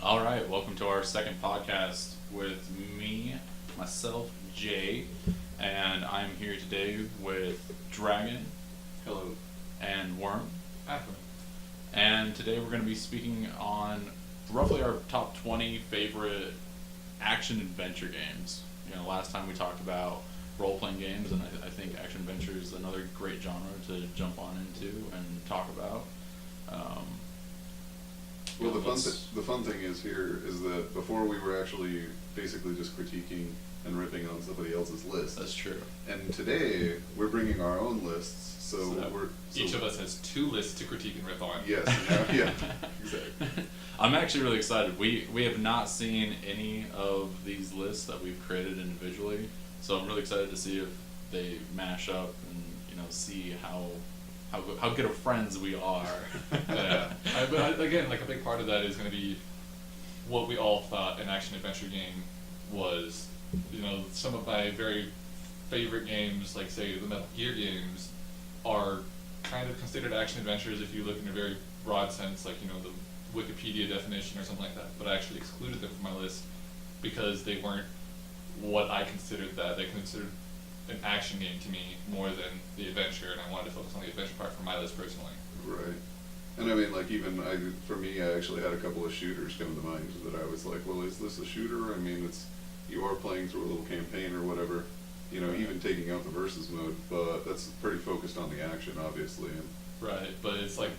All right, welcome to our second podcast with me, myself, Jay, and I'm here today with Dragon. Hello. And Worm. After. And today we're going to be speaking on roughly our top 20 favorite action adventure games. You know, last time we talked about role-playing games, and I think action adventure is another great genre to jump on into and talk about. Well, the fun thing is here is that before we were actually basically just critiquing and ripping on somebody else's list. That's true. And today we're bringing our own lists, Each of us has two lists to critique and rip on. Yes, yeah, exactly. I'm actually really excited. We have not seen any of these lists that we've created individually, so I'm really excited to see if they mash up and see how good of friends we are. Yeah. But again, like a big part of that is going to be what we all thought an action adventure game was. You know, some of my very favorite games, like say the Metal Gear games, are kind of considered action adventures if you look in a very broad sense, like the Wikipedia definition or something like that. But I actually excluded them from my list because they weren't what I considered that. They considered an action game to me more than the adventure, and I wanted to focus on the adventure part for my list personally. Right. And I mean, like for me, I actually had a couple of shooters come to mind that I was like, well, is this a shooter? I mean, you are playing through a little campaign or whatever, even taking out the versus mode, but that's pretty focused on the action, obviously. Right, but it's like,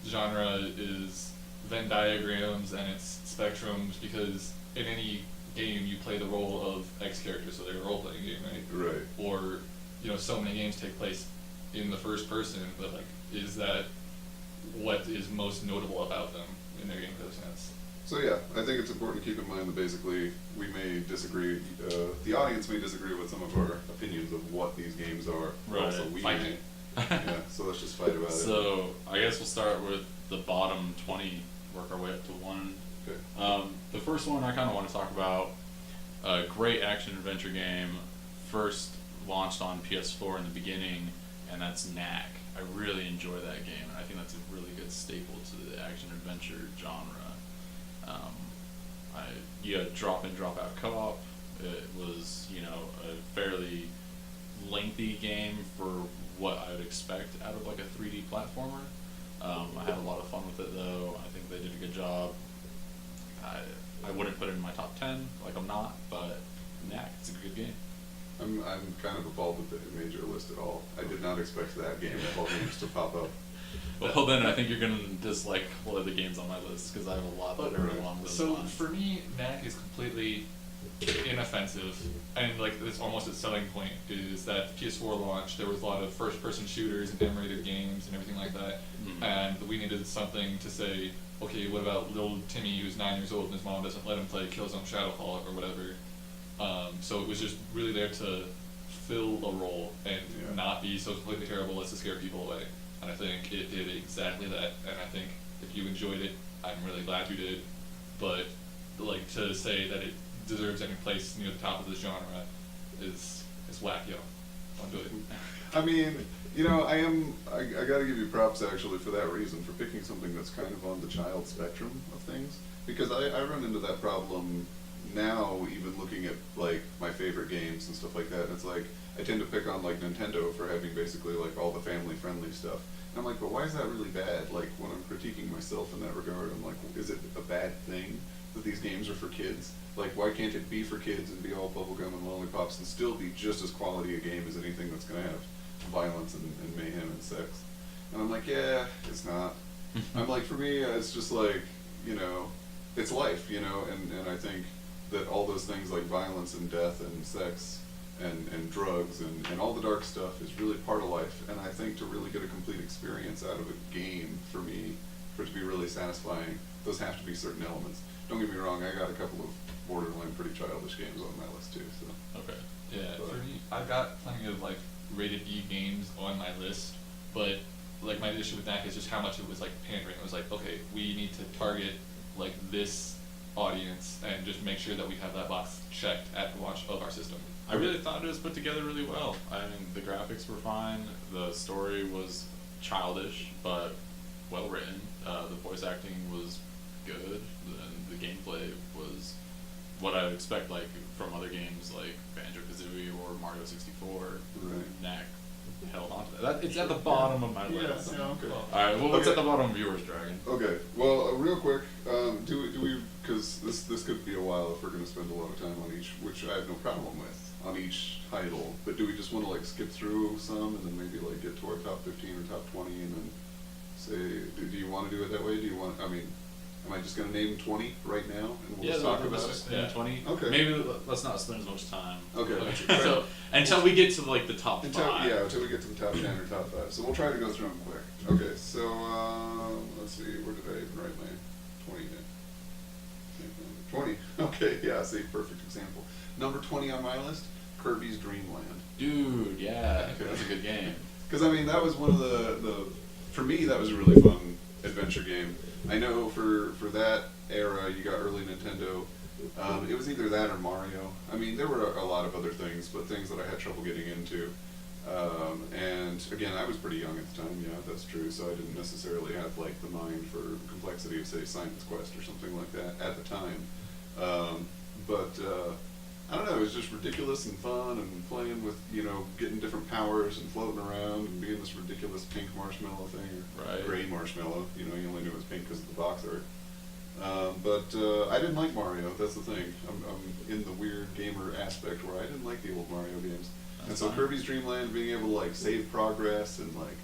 genre is Venn diagrams and it's spectrums, because in any game you play the role of X character, so they're a role-playing game, right? Right. Or, so many games take place in the first person, but like, is that what is most notable about them in their gameplay sense? So yeah, I think it's important to keep in mind that basically we may disagree, the audience may disagree with some of our opinions of what these games are, but Right. also we Fight may. it. Yeah, so let's just fight about it. So I guess we'll start with the bottom 20, work our way up to one. Okay. The first one I kind of want to talk about, a great action adventure game, first launched on PS4 in the beginning, and that's Knack. I really enjoy that game, and I think that's a really good staple to the action adventure genre. You had drop in, drop out co-op. It was, a fairly lengthy game for what I would expect out of like a 3D platformer. I had a lot of fun with it though. I think they did a good job. I wouldn't put it in my top 10, like I'm not, but Knack, it's a good game. I'm kind of appalled that it made your list at all. I did not expect that game of all games to pop up. Well, then I think you're gonna dislike one of the games on my list because I have a lot that are along those So lines. for me, Knack is completely inoffensive, and like that's almost its selling point is that the PS4 launch, there was a lot of first-person shooters and M-rated games and everything like that, and we needed something to say, okay, what about little Timmy who's 9 years old and his mom doesn't let him play Killzone Shadowfall or whatever. So it was just really there to fill a role and not be so completely terrible as to scare people away. And I think it did exactly that. And I think if you enjoyed it, I'm really glad you did. But like to say that it deserves any place near the top of this genre is whack, yo. Don't do it. I mean, I gotta give you props actually for that reason, for picking something that's kind of on the child spectrum of things. Because I run into that problem now, even looking at like my favorite games and stuff like that, and it's like, I tend to pick on like Nintendo for having basically like all the family friendly stuff. And I'm like, but why is that really bad? Like when I'm critiquing myself in that regard, I'm like, is it a bad thing that these games are for kids? Like why can't it be for kids and be all bubblegum and lollipops and still be just as quality a game as anything that's gonna have violence and mayhem and sex? And I'm like, yeah, it's not. I'm like, for me, it's just like, it's life, and I think that all those things like violence and death and sex and drugs and all the dark stuff is really part of life. And I think to really get a complete experience out of a game, for me, for it to be really satisfying, those have to be certain elements. Don't get me wrong, I got a couple of borderline pretty childish games on my list too. So. Okay. Yeah, for me, I've got plenty of like rated E games on my list, but like my issue with Knack is just how much it was like pandering. It was like, okay, we need to target like this audience and just make sure that we have that box checked at the launch of our system. I really thought it was put together really well. I mean, the graphics were fine. The story was childish, but well written. The voice acting was good. expect like from other games like Banjo-Kazooie or Mario 64, Right. Knack held on to that. It's at the bottom of my list. Yeah, okay. Alright, well, what's Okay. at the bottom of yours, Dragon? Okay, well, real quick, do we, because this could be a while if we're going to spend a lot of time on each, which I have no problem with, on each title, but do we just want to like skip through some and then maybe like get to our top 15 or top 20 and then say, do you want to do it that way? Do you want, I mean, am I just going to name 20 right now and we'll just talk about it? Yeah, 20. Okay. Maybe let's not spend as much time. Okay. So, until we get to like the top Until, 5. yeah, until we get to the top 10 or top 5. So we'll try to go through them quick. Okay, so let's see, where did I even write my 20 in? 20. Okay, yeah, see, perfect example. Number 20 on my list, Kirby's Dream Land. Dude, yeah, Okay. that's a good game. Because I mean, that was one of for me, that was a really fun adventure game. I know for that era, you got early Nintendo. It was either that or Mario. I mean, there were a lot of other things, but things that I had trouble getting into. And again, I was pretty young at the time, yeah, that's true, so I didn't necessarily have like the mind for complexity of, say, Simon's Quest or something like that at the time. But I don't know, it was just ridiculous and fun and playing with, you know, getting different powers and floating around and being this ridiculous pink marshmallow thing, or Right. gray marshmallow, you know, you only knew it was pink because of the box art. But I didn't like Mario, that's the thing. I'm in the weird gamer aspect where I didn't like the old Mario games. And That's so fine. Kirby's Dream Land, being able to like save progress and like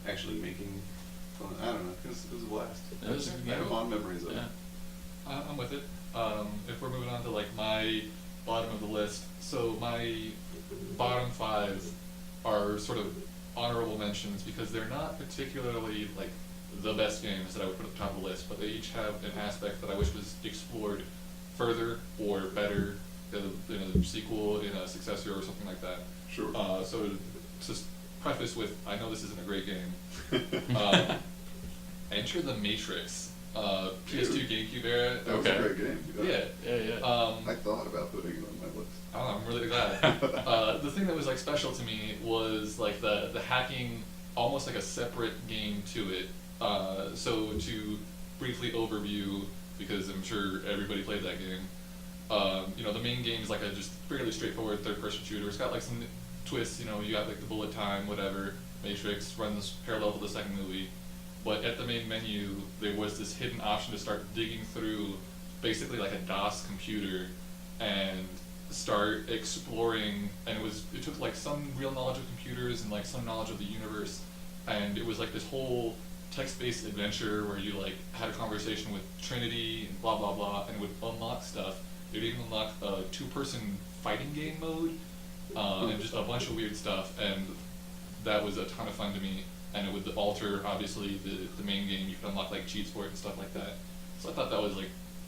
actually making fun, I don't know, it was a blast. It was a good I have game. fond memories of it. Yeah. I'm with it. If we're moving on to like my bottom of the list, so my bottom 5 are sort of honorable mentions because they're not particularly like the best games that I would put at the top of the list, but they each have an aspect that I wish was explored further or better in a sequel, in a successor, or something like that. Sure. So to preface with, I know this isn't a great game. Enter the Matrix. PS2, GameCube era. That was Okay. a great game. Yeah. Yeah. I thought about putting it on my list. Oh, I'm really glad. The thing that was like special to me was like the hacking, almost like a separate game to it. So to briefly overview, because I'm sure everybody played that game. You know, the main game is like a just fairly straightforward third-person shooter. It's got like some twists. You know, you have like the bullet time, whatever. Matrix runs parallel to the second movie. But at the main menu, there was this hidden option to start digging through basically like a DOS computer and start exploring, and it took like some real knowledge of computers and like some knowledge of the universe, and it was like this whole text-based adventure where you like had a conversation with Trinity and blah blah blah, and it would unlock stuff. It would even unlock a 2-person fighting game mode, and just a bunch of weird stuff, and that was a ton of fun to me. And it would alter, obviously, the main game. You could unlock like cheats for it and stuff like that. So I thought that was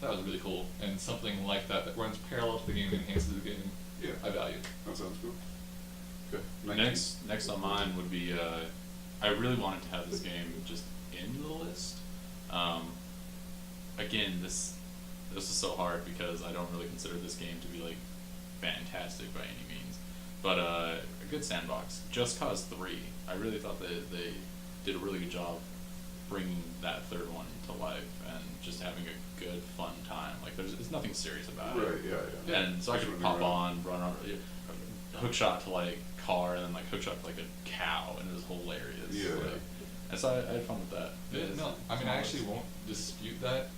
really cool, and something like that runs parallel to the game and enhances the game. Yeah. I value. That sounds cool. Okay. 19. Next on mine would be I really wanted to have this game just in the list. Again, this is so hard because I don't really consider this game to be like fantastic by any means, but a good sandbox. Just Cause 3. I really thought that they did a really good job bringing that third one to life and just having a good, fun time. Like there's nothing serious about Right, it. yeah. And so I could Running pop around. on, run on, hook shot to like car, and then like hook shot to like a cow, and it was hilarious. Yeah. Like, and so I had fun with that. Yeah, no, I mean, I actually won't dispute that.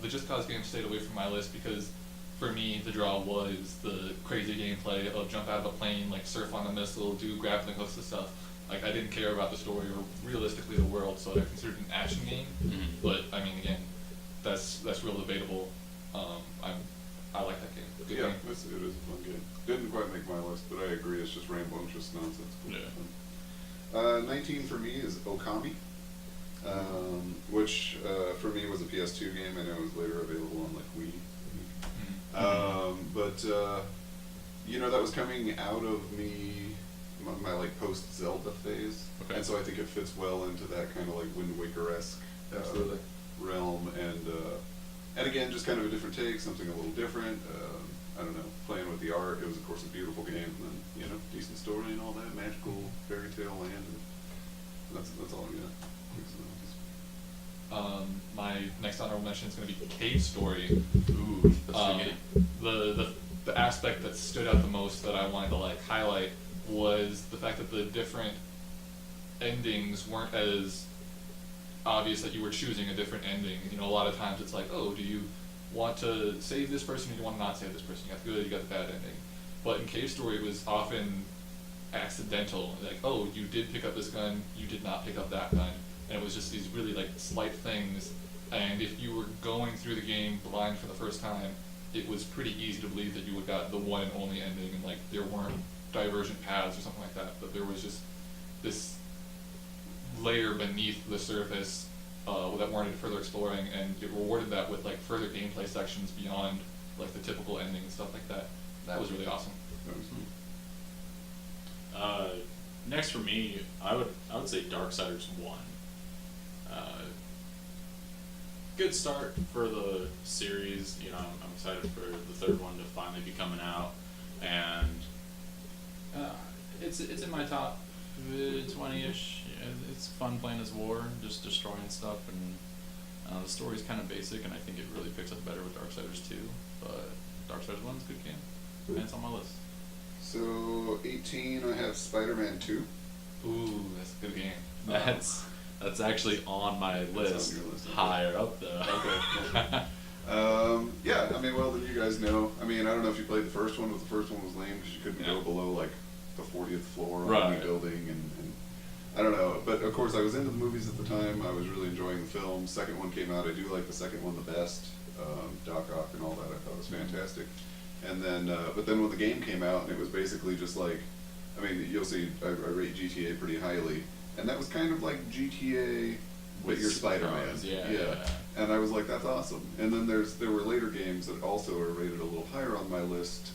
The Just Cause game stayed away from my list because, for me, the draw was the crazy gameplay of jump out of a plane, like surf on a missile, do grappling hooks and stuff. Like, I didn't care about the story or realistically the world, so I considered it an action game. Mhm. But I mean, again, that's real debatable. I like that game. Good Yeah, game. it is a fun game. Didn't quite make my list, but I agree, it's just rambunctious nonsense. Yeah. 19 for me is Okami, which for me was a PS2 game. I know it was later available on like Wii. But you know, that was coming out of my like post Zelda phase, Okay. and so I think it fits well into that kind of like Wind Waker-esque Absolutely. realm, and again, just kind of a different take, something a little different. I don't know, playing with the art. It was of course a beautiful game, and then, you know, decent story and all that, magical fairy tale land. And that's all I got. My next honorable mention is going to be Cave Story. Ooh, that's a Um, good game. the the aspect that stood out the most that I wanted to like highlight was the fact that the different endings weren't as obvious that you were choosing a different ending. You know, a lot of times it's like, oh, do you want to save this person or do you want to not save this person? You got the good, you got the bad ending. But in Cave Story, it was often accidental. Like, oh, you did pick up this gun, you did not pick up that gun. And it was just these really like slight things. And if you were going through the game blind for the first time, it was pretty easy to believe that you would got the one and only ending, and like there weren't divergent paths or something like that. But there was just this layer beneath the surface that warranted further exploring, and it rewarded that with like further gameplay sections beyond like the typical ending and stuff like that. That was really awesome. Next for me, I would say Darksiders 1. Good start for the series. You know, I'm excited for the third one to finally be coming out, and it's in my top 20-ish. It's fun playing as War, just destroying stuff, and the story's kind of basic, and I think it really picks up better with Darksiders 2. But Darksiders 1's a good game, and it's on my list. So 18, I have Spider-Man 2. Ooh, that's a good game. That's actually on my list, on your list, okay. Higher up though. Okay. Yeah, I mean, well, then you guys know. I mean, I don't know if you played the first one, but the first one was lame because you couldn't go below like the 40th floor on any building, and I don't know. But of course, I was into the movies at the time. I was really enjoying the film. Second one came out. I do like the second one the best. Doc Ock and all that, I thought it was fantastic. And then, but then when the game came out, and it was basically just like, I mean, you'll see, I rate GTA pretty highly, and that was kind of like GTA, but you're Spider-Man. Yeah. And I was like, that's awesome. And then there were later games that also are rated a little higher on my list,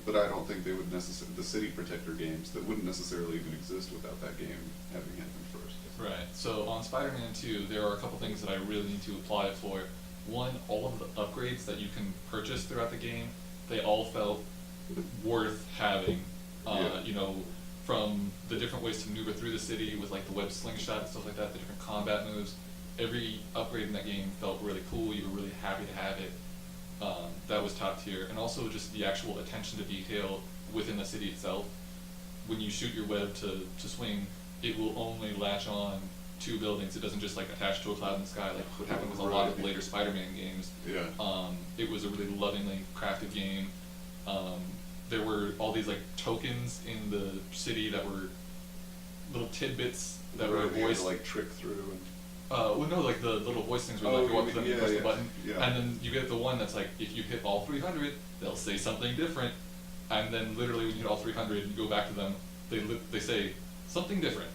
but I don't think they would necessarily, the City Protector games that wouldn't necessarily even exist without that game having happened first. Right. So on Spider-Man 2, there are a couple things that I really need to apply it for. One, all of the upgrades that you can purchase throughout the game, they all felt worth having. You know, from the different ways to maneuver through the city with like the web slingshot and stuff like that, the different combat moves. Every upgrade in that game felt really cool. You were really happy to have it. That was top tier. And also just the actual attention to detail within the city itself. When you shoot your web to swing, it will only latch on 2 buildings. It doesn't just like attach to a cloud in the sky like what happened with a lot of later Spider-Man games. Yeah. It was a really lovingly crafted game. There were all these like tokens in the city that were little tidbits that were voiced. To, like trick through and. Well, no, like the little voice things where like go up to them and press the button, yeah. And then you get the one that's like if you hit all 300, they'll say something different, and then literally when you hit all 300, you go back to them, they say something different,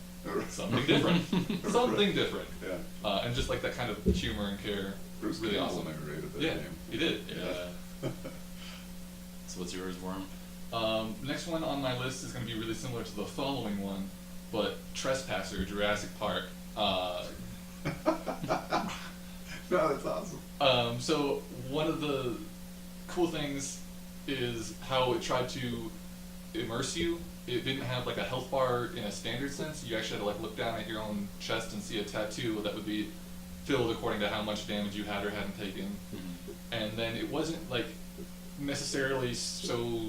something different, something different. Yeah. And just like that kind of humor and care, Bruce really Campbell awesome. narrated that Yeah, game. he did. Yeah. So what's yours, Worm? Next one on my list is going to be really similar to the following one, but Trespasser, Jurassic Park. No, that's awesome. So one of the cool things is how it tried to immerse you. It didn't have like a health bar in a standard sense. You actually had to like look down at your own chest and see a tattoo that would be filled according to how much damage you had or hadn't taken. Mm-hmm. And then it wasn't like necessarily so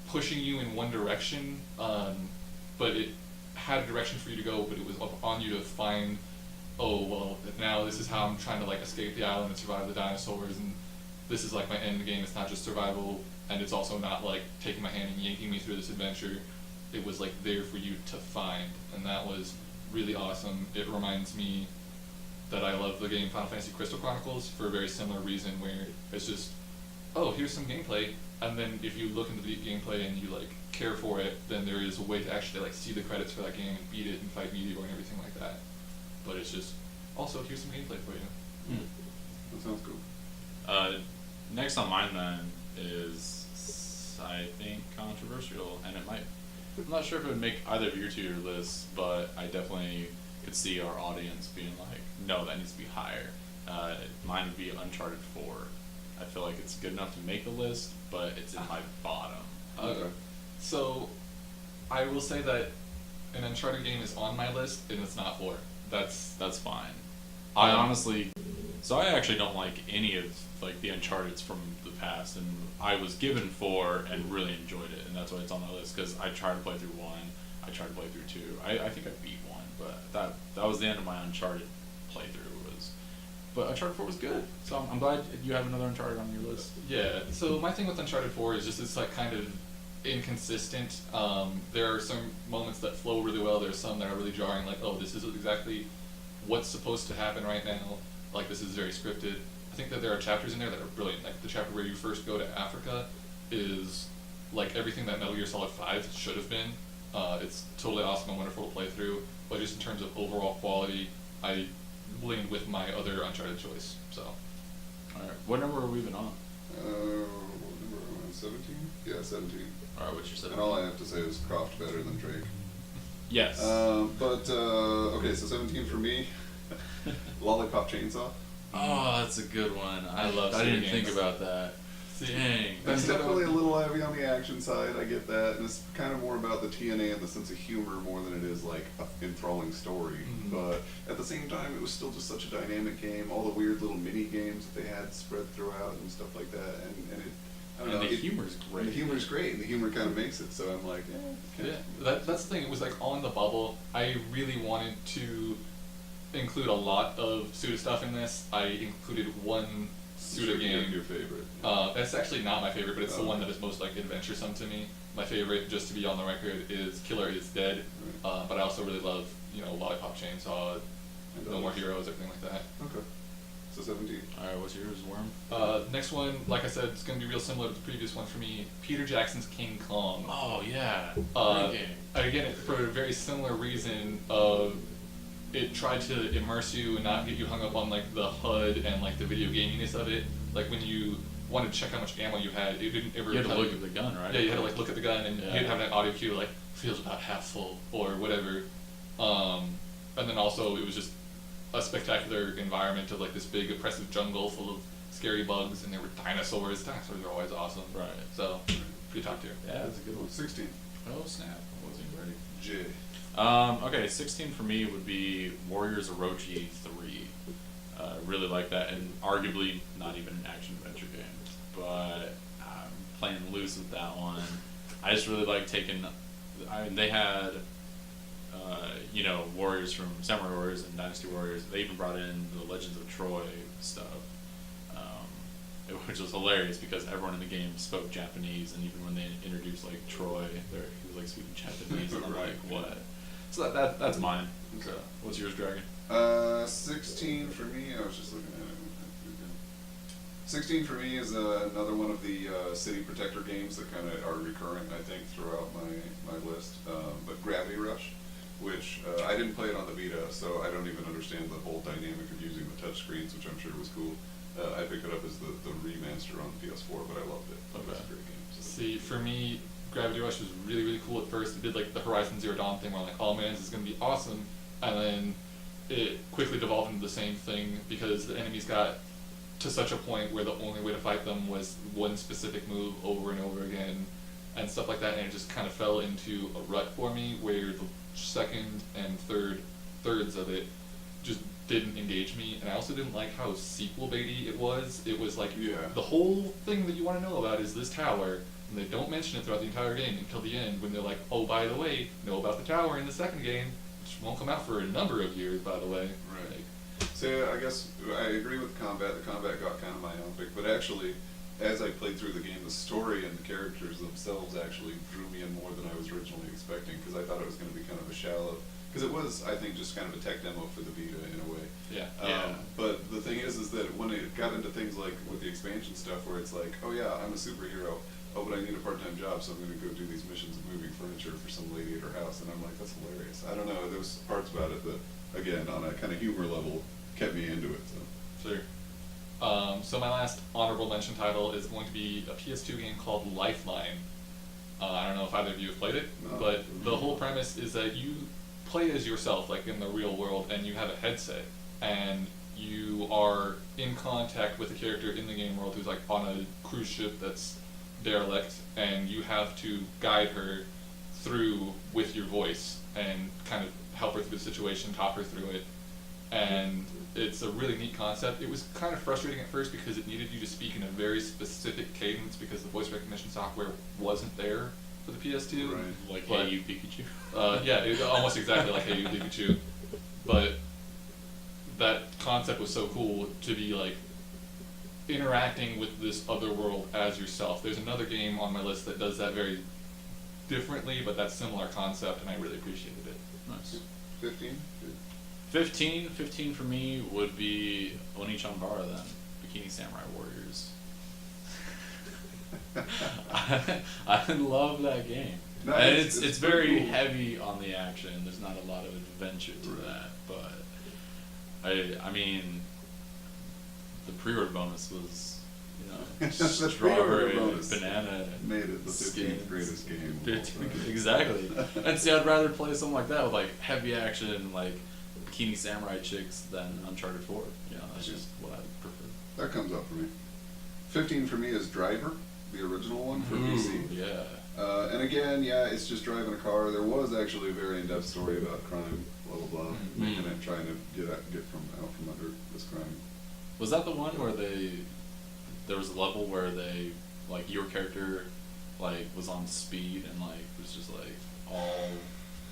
pushing you in one direction, but it had a direction for you to go, but it was up on you to find, oh, well, now this is how I'm trying to like escape the island and survive the dinosaurs, and this is like my end game. It's not just survival, and it's also not like taking my hand and yanking me through this adventure. It was like there for you to find, and that was really awesome. It reminds me that I love the game Final Fantasy Crystal Chronicles for a very similar reason, where it's just, oh, here's some gameplay, and then if you look into the deep gameplay and you like care for it, then there is a way to actually like see the credits for that game and beat it and fight Meteor and everything like that. But it's just, also here's some gameplay for you. That sounds cool. Next on mine then is, I think, controversial, and it might, I'm not sure if it would make either of your 2 lists, but I definitely could see our audience being like, no, that needs to be higher. Mine would be Uncharted 4. I feel like it's good enough to make the list, but it's in my bottom. Okay. So, I will say that an Uncharted game is on my list, and it's not 4. That's fine. I honestly So I actually don't like any of like the Uncharted's from the past, and I was given 4 and really enjoyed it, and that's why it's on my list because I tried to play through 1, I tried to play through 2. I think I beat 1, but that was the end of my Uncharted playthrough. But Uncharted 4 was good, so I'm glad you have another Uncharted on your list. Yeah. So my thing with Uncharted 4 is just it's like kind of inconsistent. There are some moments that flow really well. There's some that are really jarring. Like, oh, this is exactly what's supposed to happen right now. Like, this is very scripted. I think that there are chapters in there that are brilliant. Like the chapter where you first go to Africa is like everything that Metal Gear Solid 5 should have been. It's totally awesome and wonderful to play through. But just in terms of overall quality, I leaned with my other Uncharted choice. So. Alright, what number are we even on? What number am I on? 17? Yeah, 17. Alright, what's your 17? And all I have to say is Croft better than Drake. Yes. Okay, so 17 for me. Lollipop Chainsaw. Oh, that's a good one. I didn't think about that. Dang. That's definitely a little heavy on the action side, I get that, and it's kind of more about the TNA and the sense of humor more than it is like an enthralling story. But at the same time, it was still just such a dynamic game, all the weird little mini games that they had spread throughout and stuff like that, and it, I don't know. And the humor's great. The humor's great, and the humor kind of makes it, so I'm like, Yeah, that's the thing. It was like on the bubble. I really wanted to include a lot of Suda stuff in this. I included one Suda game. Your favorite. That's actually not my favorite, but it's the one that is most like adventuresome to me. My favorite, just to be on the record, is Killer Is Dead. But I also really love, Lollipop Chainsaw, No More Heroes, everything like that. Okay. So 17. Alright, what's yours, Worm? Next one, like I said, it's going to be real similar to the previous one for me. Peter Jackson's King Kong. Oh, yeah. Great game. Again, for a very similar reason, it tried to immerse you and not get you hung up on like the HUD and like the video gaminess of it. Like when you wanted to check how much ammo you had, it didn't ever. You had to look at the gun, right? Yeah, you had to like look at the gun, and you'd have that audio cue like feels about half full or whatever. And then also it was just a spectacular environment of like this big oppressive jungle full of scary bugs, and there were dinosaurs. Dinosaurs are always awesome. Right. So pretty top tier. Yeah, that's a good one. 16. Oh snap! I wasn't even ready. J. Okay, 16 for me would be Warriors Orochi 3. Really like that, and arguably not even an action adventure game, but I'm playing loose with that one. I just really like taking. They had, warriors from Samurai Warriors and Dynasty Warriors. They even brought in the Legends of Troy stuff, which was hilarious because everyone in the game spoke Japanese, and even when they introduced like Troy, he was like speaking Japanese, and I'm like, what? So that's mine. So, what's yours, Dragon? 16 for me, I was just looking at it. 16 for me is another one of the city protector games that kind of are recurrent, I think, throughout my list. But Gravity Rush, which I didn't play it on the Vita, so I don't even understand the whole dynamic of using the touch screens, which I'm sure was cool. I picked it up as the remaster on the PS4, but I loved it. It was a great game. So. See, for me, Gravity Rush was really, really cool at first. It did like the Horizon Zero Dawn thing where I'm like, oh man, this is going to be awesome. And then it quickly devolved into the same thing because the enemies got to such a point where the only way to fight them was one specific move over and over again and stuff like that. And it just kind of fell into a rut for me where the second and thirds of it just didn't engage me. And I also didn't like how sequel baity it was. It was like the whole thing that you want to know about is this tower. And they don't mention it throughout the entire game until the end when they're like, oh, by the way, know about the tower in the second game, which won't come out for a number of years, by the way. Right. So I guess I agree with the combat. The combat got kind of myopic, but actually, as I played through the game, the story and the characters themselves actually drew me in more than I was originally expecting because I thought it was going to be kind of a shallow. Because it was, I think, just kind of a tech demo for the Vita in a way. Yeah. But the thing is that when it got into things like with the expansion stuff, where it's like, oh yeah, I'm a superhero. Oh, but I need a part-time job, so I'm going to go do these missions of moving furniture for some lady at her house. And I'm like, that's hilarious. I don't know. There was parts about it that, again, on a kind of humor level, kept me into it. So. Sure. So my last honorable mention title is going to be a PS2 game called Lifeline. I don't know if either of you have played it, but the whole premise is that you play as yourself, like in the real world, and you have a headset, and you are in contact with a character in the game world who's like on a cruise ship that's derelict, and you have to guide her through with your voice and kind of help her through the situation, talk her through it. And it's a really neat concept. It was kind of frustrating at first because it needed you to speak in a very specific cadence because the voice recognition software wasn't there for the PS2. Right. Like, But- hey, you Pikachu. Yeah, it was almost exactly like Hey You Pikachu, but that concept was so cool to be like interacting with this other world as yourself. There's another game on my list that does that very differently, but that's similar concept, and I really appreciated it. Nice. 15? 15 for me would be Oni-chan-bara then, Bikini Samurai Warriors. I love that game. No, And it's it's pretty very cool. heavy on the action. There's not a lot of adventure to Right. that, but I mean, the pre-order bonus was, you know, The pre-order strawberry, bonus banana, made it the 15th skins. greatest game of all 15 time. exactly. And see, I'd rather play something like that with like heavy action, like bikini samurai chicks than Uncharted 4. You know, that's just what I prefer. That comes up for me. 15 for me is Driver, the original one for PC. Yeah. And again, yeah, it's just driving a car. There was actually a very in-depth story about crime, blah blah blah, making it trying to get out from under this crime. Was that the one where there was a level where they, like, your character, like, was on speed and, like, was just, like, all,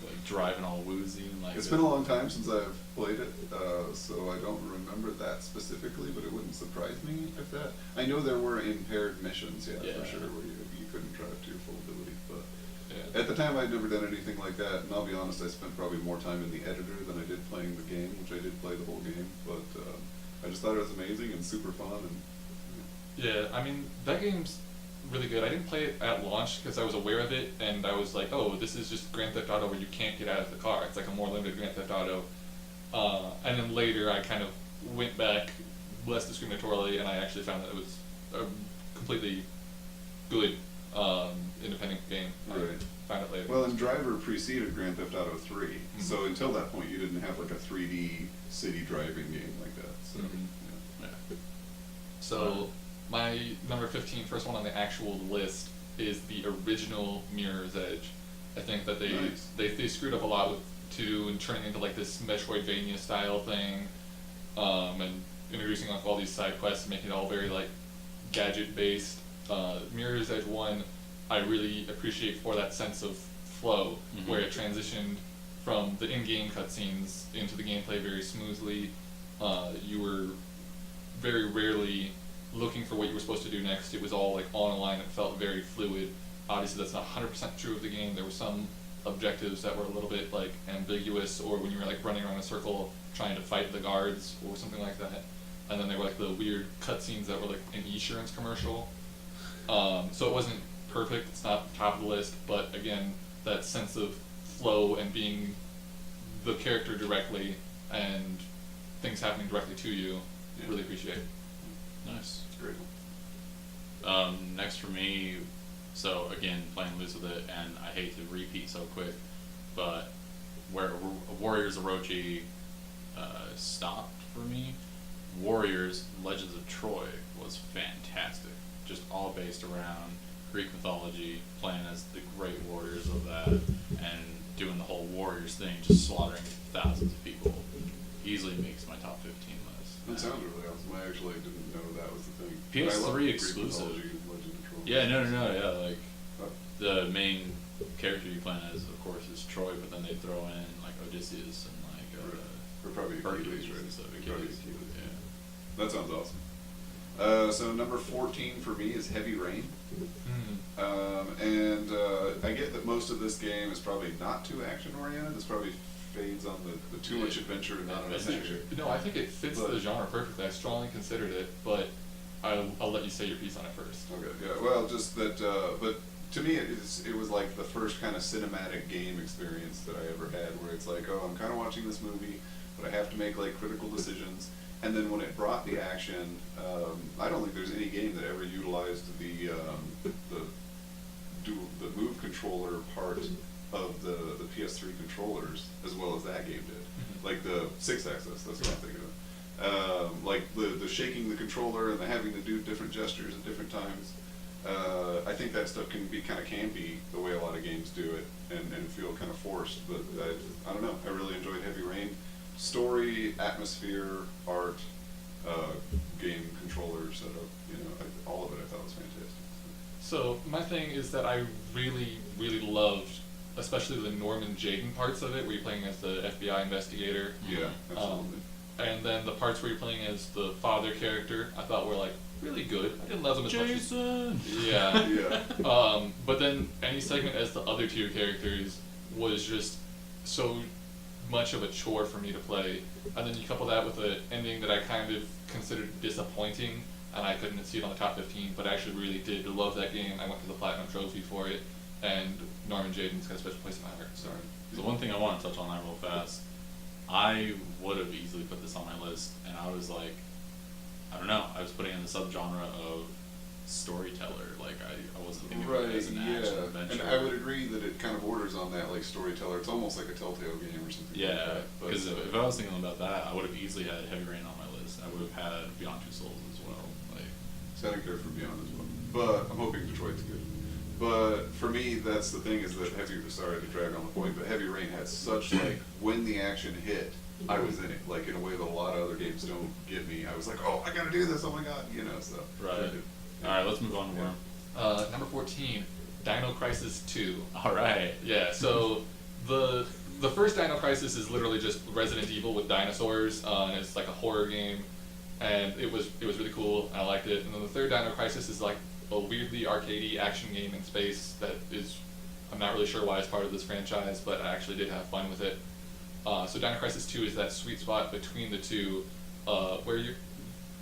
like, driving all woozy and, like... It's been a long time since I've played it, so I don't remember that specifically, but it wouldn't surprise me if that... I know there were impaired missions, yeah, Yeah. for sure, where you couldn't drive to your full ability, but... Yeah. At the time, I'd never done anything like that, and I'll be honest, I spent probably more time in the editor than I did playing the game, which I did play the whole game, but I just thought it was amazing and super fun, and... Yeah, I mean, that game's really good. I didn't play it at launch because I was aware of it, and I was like, oh, this is just Grand Theft Auto where you can't get out of the car. It's like a more limited Grand Theft Auto. And then later I kind of went back less discriminatorily, and I actually found that it was a completely good independent game. Right. I found it later. Well, and Driver preceded Grand Theft Auto 3, so until that point, you didn't have like a 3D city driving game like that. So, Mhm. yeah. Yeah. So my number 15, first one on the actual list, is the original Mirror's Edge. I think that Nice. they screwed up a lot with 2 and turning into like this Metroidvania style thing, and introducing like all these side quests and making it all very like gadget based. Mirror's Edge 1, I really appreciate for that sense of flow, Mhm. where it transitioned from the in-game cutscenes into the gameplay very smoothly. You were very rarely looking for what you were supposed to do next. It was all like on a line. It felt very fluid. Obviously, that's not 100% true of the game. There were some objectives that were a little bit like ambiguous, or when you were like running around a circle trying to fight the guards or something like that. And then there were like the weird cutscenes that were like an insurance commercial. So it wasn't perfect. It's not top of the list, but again, that sense of flow and being the character directly and things happening directly to you, Yeah. really appreciate. Nice. It's great. Next for me, so again, playing loose with it, and I hate to repeat so quick, but where Warriors Orochi stopped for me, Warriors Legends of Troy was fantastic. Just all based around Greek mythology, playing as the great warriors of that, and doing the whole Warriors thing, just slaughtering thousands of people. Easily makes my top 15 list. That sounds really awesome. I actually didn't know that was the thing. PS3 But I love Greek exclusive. mythology and Legend of Troy. Yeah, no, yeah, like Oh. the main character you play as, of course, is Troy, but then they throw in like Odysseus and like Or probably Hercules Achilles, right? and stuff. Probably Achilles, Achilles. yeah. That sounds awesome. So number 14 for me is Heavy Rain. And I get that most of this game is probably not too action oriented. This probably fades on the too much adventure and not enough Adventure. action. No, I think it fits But- the genre perfectly. I strongly considered it, but I'll let you say your piece on it first. Okay, yeah, well, just that, but to me, it was like the first kind of cinematic game experience that I ever had, where it's like, oh, I'm kind of watching this movie, but I have to make like critical decisions. And then when it brought the action, I don't think there's any game that ever utilized the move controller part of the PS3 controllers as well as that game did. Like the 6-axis, that's what I'm thinking of. Like the shaking the controller and the having to do different gestures at different times. I think that stuff can be kind of campy the way a lot of games do it and feel kind of forced. But I don't know. I really enjoyed Heavy Rain. story, atmosphere, art, game controller setup, all of it I thought was fantastic. So my thing is that I really, really loved, especially the Norman Jaden parts of it, where you're playing as the FBI investigator. Yeah, absolutely. And then the parts where you're playing as the father character, I thought were like really good. I didn't love them as much as Jason. yeah. Yeah. But then any segment as the other two characters was just so much of a chore for me to play. And then you couple that with an ending that I kind of considered disappointing, and I couldn't see it on the top 15, but I actually really did love that game. I went to the Platinum Trophy for it, and Norman Jaden's got a special place in my heart. So, The one thing I want to touch on that real fast, I would have easily put this on my list, and I was like, I don't know, I was putting in the subgenre of storyteller, like I wasn't thinking of it as an action adventure. And I would agree that it kind of borders on that, like storyteller. It's almost like a Telltale game or something. Yeah, like that. because if I was thinking about that, I would have easily had Heavy Rain on my list. I would have had Beyond Two Souls as well. Like, So I didn't care for Beyond as well, but I'm hoping Detroit's good. But for me, that's the thing is that sorry to drag on the point, but Heavy Rain had such like when the action hit, I was in it, like in a way that a lot of other games don't get me. I was like, oh, I gotta do this, oh my god, so. right. All right, let's move on to Worm. number 14, Dino Crisis 2. All right. Yeah, so the first Dino Crisis is literally just Resident Evil with dinosaurs, and it's like a horror game, and it was really cool. I liked it. And then the third Dino Crisis is like a weirdly arcadey action game in space that is, I'm not really sure why it's part of this franchise, but I actually did have fun with it. So Dino Crisis 2 is that sweet spot between the two, where you're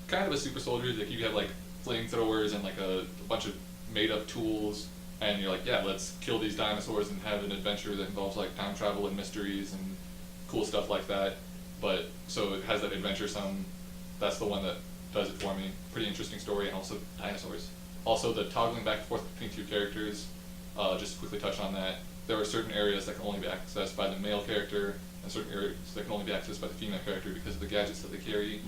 kind of a super soldier. Like you have like flamethrowers and like a bunch of made up tools, and you're like, yeah, let's kill these dinosaurs and have an adventure that involves like time travel and mysteries and cool stuff like that. But so it has that adventuresome. That's the one that does it for me. Pretty interesting story, and also dinosaurs. Also the toggling back and forth between two characters. Just to quickly touch on that, there are certain areas that can only be accessed by the male character, and certain areas that can only be accessed by the female character because of the gadgets that they carry.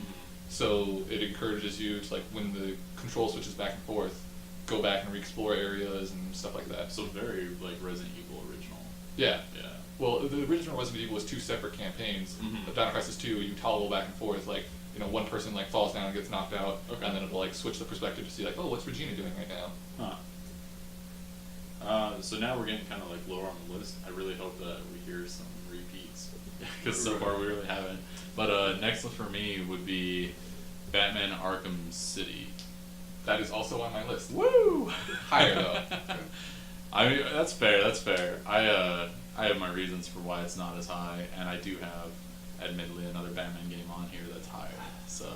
So it encourages you to, like, when the control switches back and forth, go back and re-explore areas and stuff like that. So very like Resident Evil original. Yeah. Yeah. Well, the original Resident Evil was 2 separate campaigns. Mhm. The Dino Crisis 2, you toggle back and forth, like, one person like falls down and gets knocked out, Okay. and then it'll like switch the perspective to see like, oh, what's Regina doing right now? So now we're getting kind of like lower on the list. I really hope that we hear some repeats, because so far we really haven't. But next one for me would be Batman Arkham City. That is also on my list. Woo! Higher though. I mean, that's fair. That's fair. I have my reasons for why it's not as high, and I do have, admittedly, another Batman game on here that's higher. So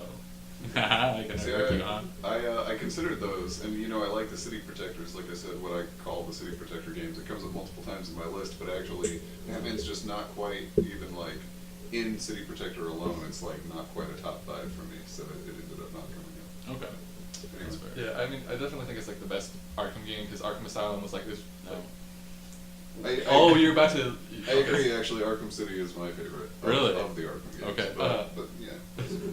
I can See, never keep on. I considered those, and I like the City Protectors. Like I said, what I call the City Protector games. It comes up multiple times in my list, but actually, Batman's just not quite even like in City Protector alone. It's like not quite a top 5 for me, so it ended up not coming up. Okay. Anyway. That's fair. Yeah, I mean, I definitely think it's like the best Arkham game because Arkham Asylum was like this. No. Like, I you're about to. I agree. Actually, Arkham City is my favorite. Really? Of the Arkham games. Okay. But yeah.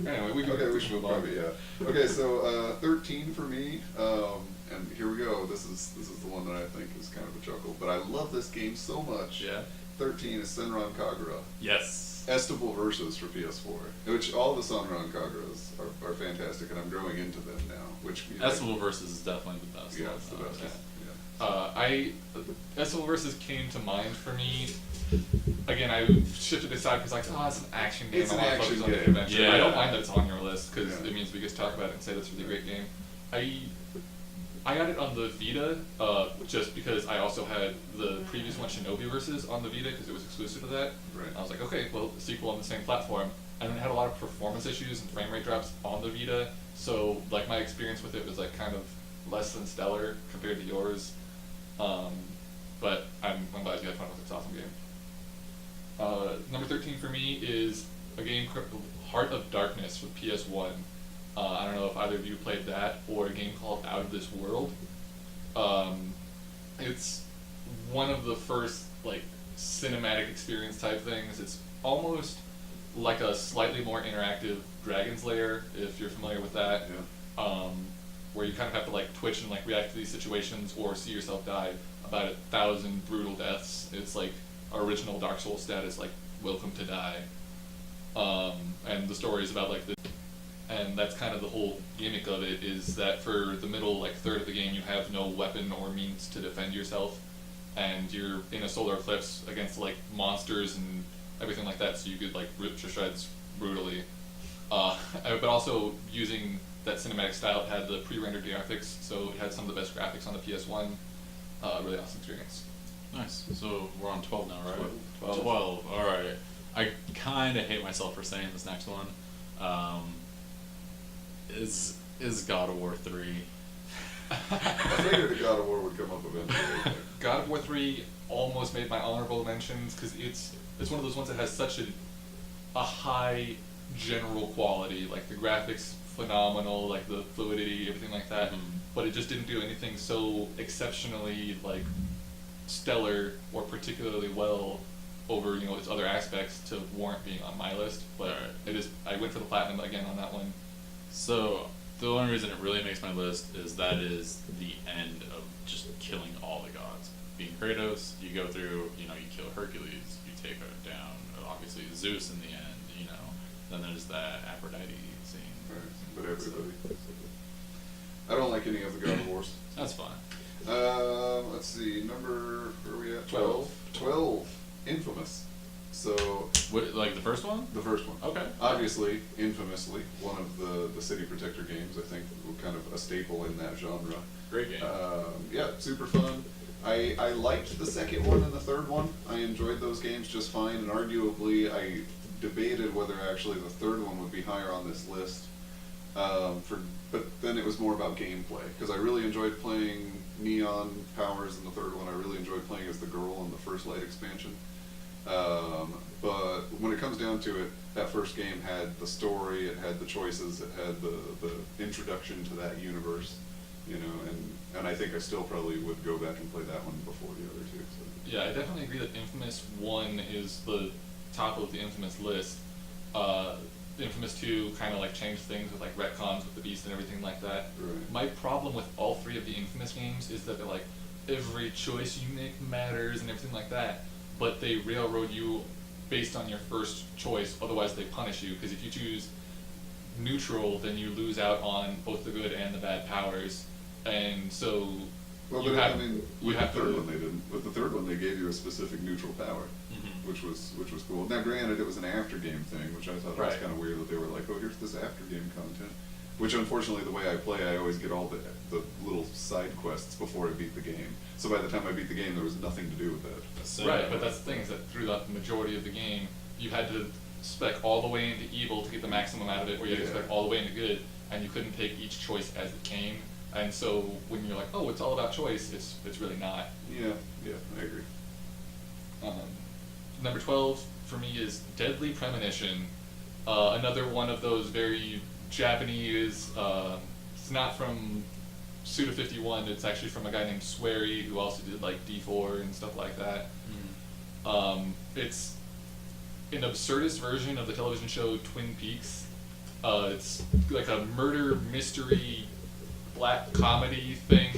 Anyway, we should move on. Yeah. Okay, so 13 for me, and here we go. This is the one that I think is kind of a chuckle, but I love this game so much. Yeah. 13 is Senran Kagura. Yes. Estival Versus for PS4, which all the Senran Kaguras are fantastic, and I'm growing into them now. Which Estival Versus is definitely the best. Yeah, one, it's the though. best. Yeah. Estival Versus came to mind for me. Again, I shifted aside because like, oh, it's an action game. It's I an wanna focus action on the game. adventure. Yeah. I don't mind that it's on your list because Yeah. it means we get to talk about it and say that's a really great game. I got it on the Vita just because I also had the previous one, Shinobi Versus, on the Vita because it was exclusive to that. Right. I was like, okay, well, the sequel on the same platform. And then it had a lot of performance issues and frame rate drops on the Vita, so like my experience with it was like kind of less than stellar compared to yours. But I'm glad you had fun with it. It's an awesome game. Number 13 for me is a game, Heart of Darkness for PS1. I don't know if either of you played that or a game called Out of This World. It's one of the first like cinematic experience type things. It's almost like a slightly more interactive Dragon's Lair, if you're familiar with that. Yeah. Where you kind of have to like twitch and like react to these situations or see yourself die about 1,000 brutal deaths. It's like original Dark Souls status, like welcome to die. and the story is about like the, and that's kind of the whole gimmick of it, is that for the middle like third of the game you have no weapon or means to defend yourself, and you're in a solar eclipse against like monsters and everything like that, so you could like rip to shreds brutally. But also using that cinematic style, it had the pre-rendered graphics, so it had some of the best graphics on the PS1. Really awesome experience. Nice. So we're on 12 now, right? 12. 12. All right. I kind of hate myself for saying this next one. Is God of War 3? I figured a God of War would come up eventually. God of War 3 almost made my honorable mentions because it's one of those ones that has such a high general quality, like the graphics phenomenal, like the fluidity, everything like that. But it just didn't do anything so exceptionally like stellar or particularly well over its other aspects to warrant being on my list. But Right. it is. I went for the platinum again on that one. So the only reason it really makes my list is that is the end of just killing all the gods. Being Kratos, you go through, you kill Hercules, you take her down. Obviously Zeus in the end, Then there's that Aphrodite scene. Right, but everybody. I don't like any of the God of Wars. That's fine. Let's see, where are we at? 12. 12. Infamous. So, What, like the first one? the first one. Okay. Obviously, infamously, one of the City Protector games, I think, kind of a staple in that genre. Great game. Yeah, super fun. I liked the second one and the third one. I enjoyed those games just fine, and arguably I debated whether actually the third one would be higher on this list. But then it was more about gameplay, because I really enjoyed playing Neon Powers in the third one. I really enjoyed playing as the girl in the First Light expansion. But when it comes down to it, that first game had the story, it had the choices, it had the introduction to that universe, and I think I still probably would go back and play that one before the other two. So. Yeah, I definitely agree that Infamous 1 is the top of the Infamous list. Infamous 2 kind of like changed things with like retcons with the Beast and everything like that. Right. My problem with all three of the Infamous games is that they're like, every choice you make matters and everything like that, but they railroad you based on your first choice, otherwise they punish you, because if you choose neutral, then you lose out on both the good and the bad powers, and so Well, you but have, I mean, you with the have third to, one they didn't. With the third one they gave you a specific neutral power, which was cool. Now, granted, it was an after game thing, which I thought was Right. kind of weird that they were like, oh, here's this after game content. Which unfortunately, the way I play, I always get all the little side quests before I beat the game. So by the time I beat the game, there was nothing to do with that. So, right, but that's the thing, is that through the majority of the game, you had to spec all the way into evil to get the maximum out of it, or you had to Yeah. spec all the way into good, and you couldn't take each choice as it came. And so when you're like, oh, it's all about choice, it's really not. Yeah, I agree. Number 12 for me is Deadly Premonition. Another one of those very Japanese, it's not from Suda51, it's actually from a guy named Swery, who also did like D4 and stuff like that. It's an absurdist version of the television show Twin Peaks. It's like a murder mystery black comedy thing.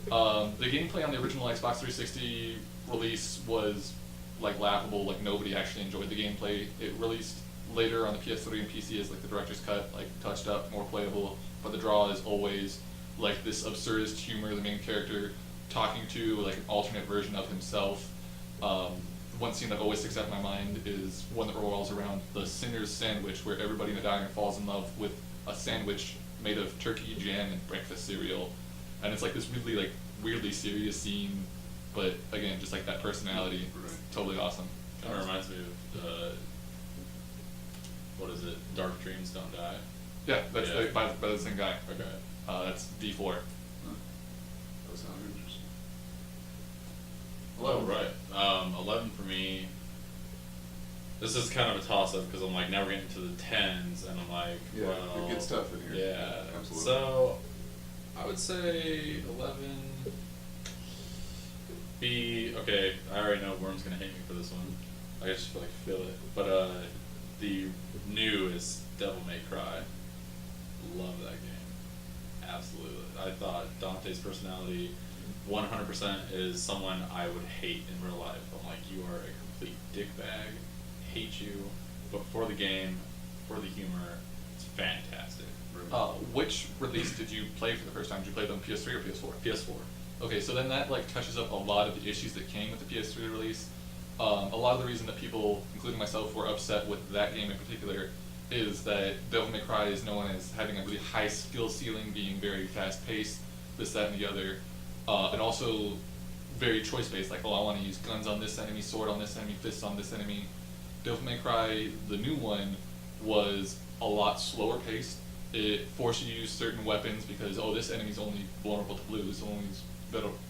The gameplay on the original Xbox 360 release was like laughable, like nobody actually enjoyed the gameplay. It released later on the PS3 and PC as like the director's cut, like touched up, more playable, but the draw is always like this absurdist humor, the main character talking to like an alternate version of himself. One scene that always sticks out in my mind is one that revolves around the sinner's sandwich, where everybody in the diner falls in love with a sandwich made of turkey, jam, and breakfast cereal. And it's like this really like weirdly serious scene, but again, just like that personality, Right. totally awesome. Kind of reminds me of, what is it? Dark Dreams Don't Die. Yeah, that's Yeah. by the same guy. Okay. That's D4. That sounds interesting. Oh, right. 11 for me. This is kind of a toss-up because I'm like, now we're getting to the 10s, and I'm like, Yeah, well, it gets tough in here. Yeah. Absolutely. So, I would say 11. Okay, I already know Worm's gonna hate me for this one. I just feel it. But the newest Devil May Cry. Love that game. Absolutely. I thought Dante's personality 100% is someone I would hate in real life. I'm like, you are a complete dickbag. Hate you. but for the game, for the humor, it's fantastic. Which release did you play for the first time? Did you play it on PS3 or PS4? PS4. Okay, so then that like touches up a lot of the issues that came with the PS3 release. A lot of the reason that people, including myself, were upset with that game in particular is that Devil May Cry is known as having a really high skill ceiling, being very fast paced, this, that, and the other, and also very choice based. Like, oh, I want to use guns on this enemy, sword on this enemy, fists on this enemy. Devil May Cry, the new one, was a lot slower paced. It forced you to use certain weapons because, oh, this enemy's only vulnerable to blue, this enemy's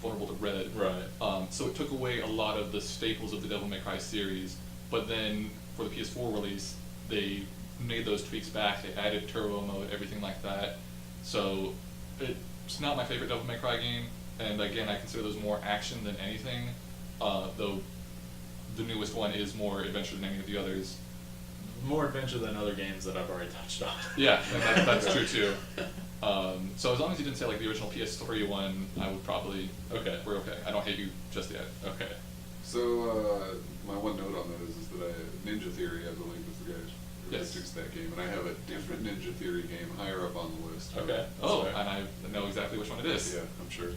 vulnerable to red. Right. So it took away a lot of the staples of the Devil May Cry series, but then for the PS4 release, they made those tweaks back. They added turbo mode, everything like that. So it's not my favorite Devil May Cry game, and again, I consider those more action than anything, though the newest one is more adventure than any of the others. More adventure than other games that I've already touched on. Yeah, that's true too. So as long as you didn't say like the original PS3 one, I would probably, Okay. we're okay. I don't hate you just yet. Okay. So my one note on that is that Ninja Theory, I believe, is the guy who Yes. produced that game, and I have a different Ninja Theory game higher up on the list. Okay. Oh, That's fair. and I know exactly which one it is. Yeah, I'm sure.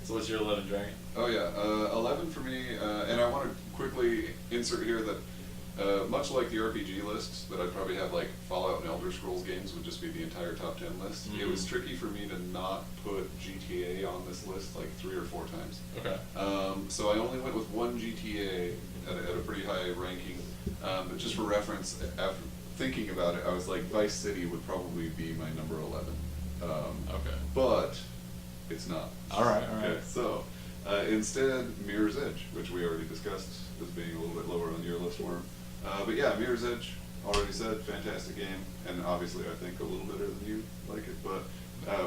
So what's your 11 Dragon? Oh yeah, 11 for me, and I want to quickly insert here that much like the RPG list, that I'd probably have like Fallout and Elder Scrolls games would just be the entire top 10 list. It was tricky for me to not put GTA on this list like 3 or 4 times. Okay. So I only went with one GTA at a pretty high ranking, but just for reference, after thinking about it, I was like Vice City would probably be my number 11. Okay. But it's not. All right. Okay, so instead, Mirror's Edge, which we already discussed as being a little bit lower on your list, Worm. But yeah, Mirror's Edge, already said, fantastic game, and obviously I think a little better than you like it, but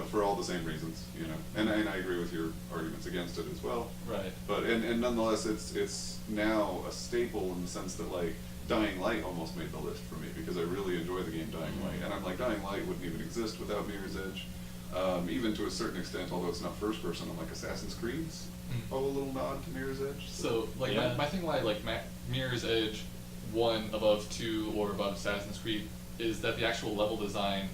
for all the same reasons, you know. And I agree with your arguments against it as well. Right. But and nonetheless, it's now a staple in the sense that like Dying Light almost made the list for me because I really enjoy the game Dying Light, and I'm like Dying Light wouldn't even exist without Mirror's Edge. Even to a certain extent, although it's not first person, I'm like Assassin's Creed's a little nod to Mirror's Edge. So, like, Yeah. my thing why, like, Mirror's Edge 1 above 2 or above Assassin's Creed is that the actual level design,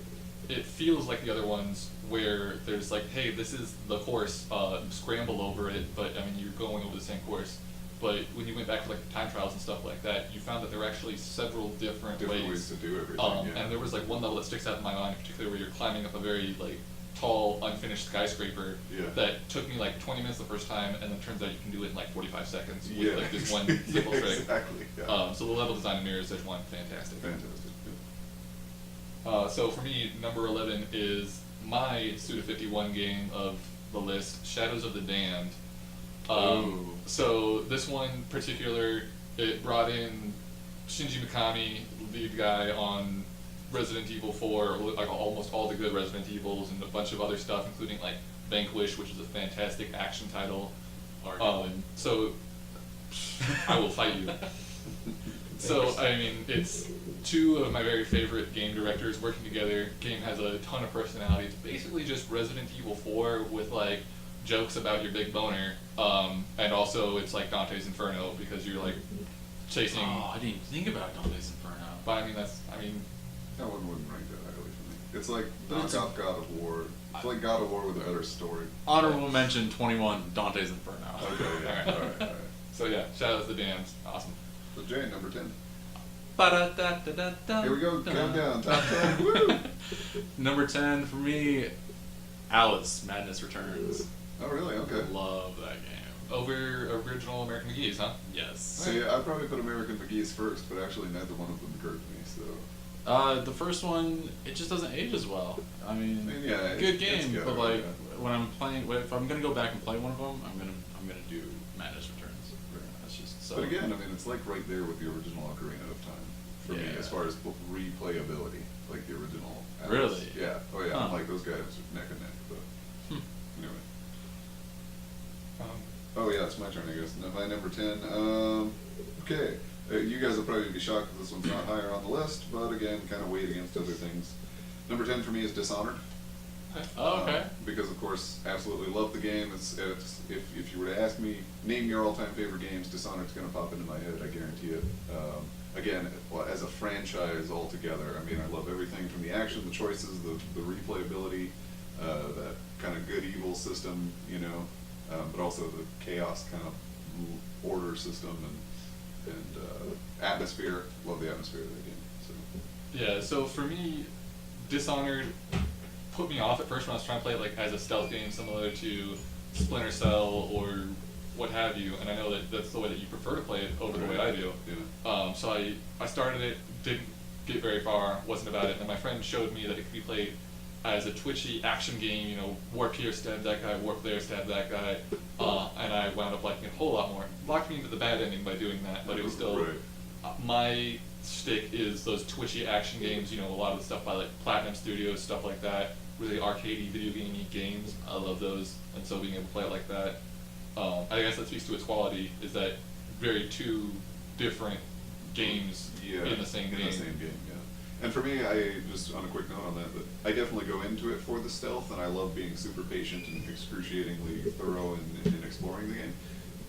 it feels like the other ones where there's like, hey, this is the course, scramble over it, but, I mean, you're going over the same course. But when you went back to, like, time trials and stuff like that, you found that there were actually several different ways to do everything. Yeah. And there was, like, one level that sticks out in my mind, particularly where you're climbing up a very, like, tall, unfinished skyscraper Yeah. that took me like 20 minutes the first time, and then turns out you can do it in like 45 seconds with Yeah. like this one Yeah, simple trick. exactly. Yeah. So the level design in Mirror's Edge 1, fantastic. Fantastic. So for me, number 11 is my Suda51 game of the list, Shadows of the Damned. Ooh. So this one in particular, it brought in Shinji Mikami, lead guy on Resident Evil 4, like almost all the good Resident Evils, and a bunch of other stuff, including like Vanquish, which is a fantastic action title. So I will fight you. So I mean, it's two of my very favorite game directors working together. Game has a ton of personality. It's basically just Resident Evil 4 with like jokes about your big boner, and also it's like Dante's Inferno because you're like chasing. Oh, I didn't even think about Dante's Inferno. But I mean, That one wouldn't rank that highly for me. It's like But it's knockoff God of War. It's like God of War with a better story. Honorable mention 21, Dante's Inferno. Okay, yeah. Alright. so yeah, Shadows of the Damned, awesome. So Jane, number 10. Ba-da-da-da-da-da. Here we go, countdown, top 10, woo! Number 10 for me, Alice, Madness Returns. Oh really? Okay. Love that game. Over original American McGee's, huh? Yes. See, I'd probably put American McGee's first, but actually neither one of them occurred to me, so. The first one, it just doesn't age as well. I mean, Yeah, good it's game, good, but like yeah. when I'm playing, if I'm gonna go back and play one of them, I'm gonna do Madness Returns. That's just so. But again, I mean, it's like right there with the original Ocarina of Time for me, Yeah. as far as replayability, like the original. Alice. Really? Yeah. Oh yeah. Huh. Like those guys are neck and neck. But anyway. Um, Oh yeah, it's my turn, I guess. My number 10. Okay. You guys will probably be shocked that this one's not higher on the list, but again, kind of weighed against other things. Number 10 for me is Dishonored. Oh, okay. Because of course, absolutely love the game. It's if you were to ask me, name your all-time favorite games, Dishonored's going to pop into my head. I guarantee it. again, well, as a franchise altogether, I mean, I love everything from the action, the choices, the replayability, that kind of good evil system, you know, but also the chaos kind of order system and atmosphere. Love the atmosphere of that game. So. Yeah, so for me, Dishonored put me off at first when I was trying to play it like as a stealth game similar to Splinter Cell or what have you, and I know that that's the way that you prefer to play it over the way I do. Yeah. So I started it, didn't get very far, wasn't about it, and my friend showed me that it could be played as a twitchy action game, you know, warp here, stab that guy, warp there, stab that guy, and I wound up liking it a whole lot more. Locked me into the bad ending by doing that, but it was still, Right. My shtick is those twitchy action games, you know, a lot of the stuff by like Platinum Studios, stuff like that, really arcadey, video gamey games. I love those, and so being able to play it like that, I guess that speaks to its quality, is that very two different games in the same game. In the same game, yeah. And for me, I just on a quick note on that, I definitely go into it for the stealth, and I love being super patient and excruciatingly thorough in exploring the game.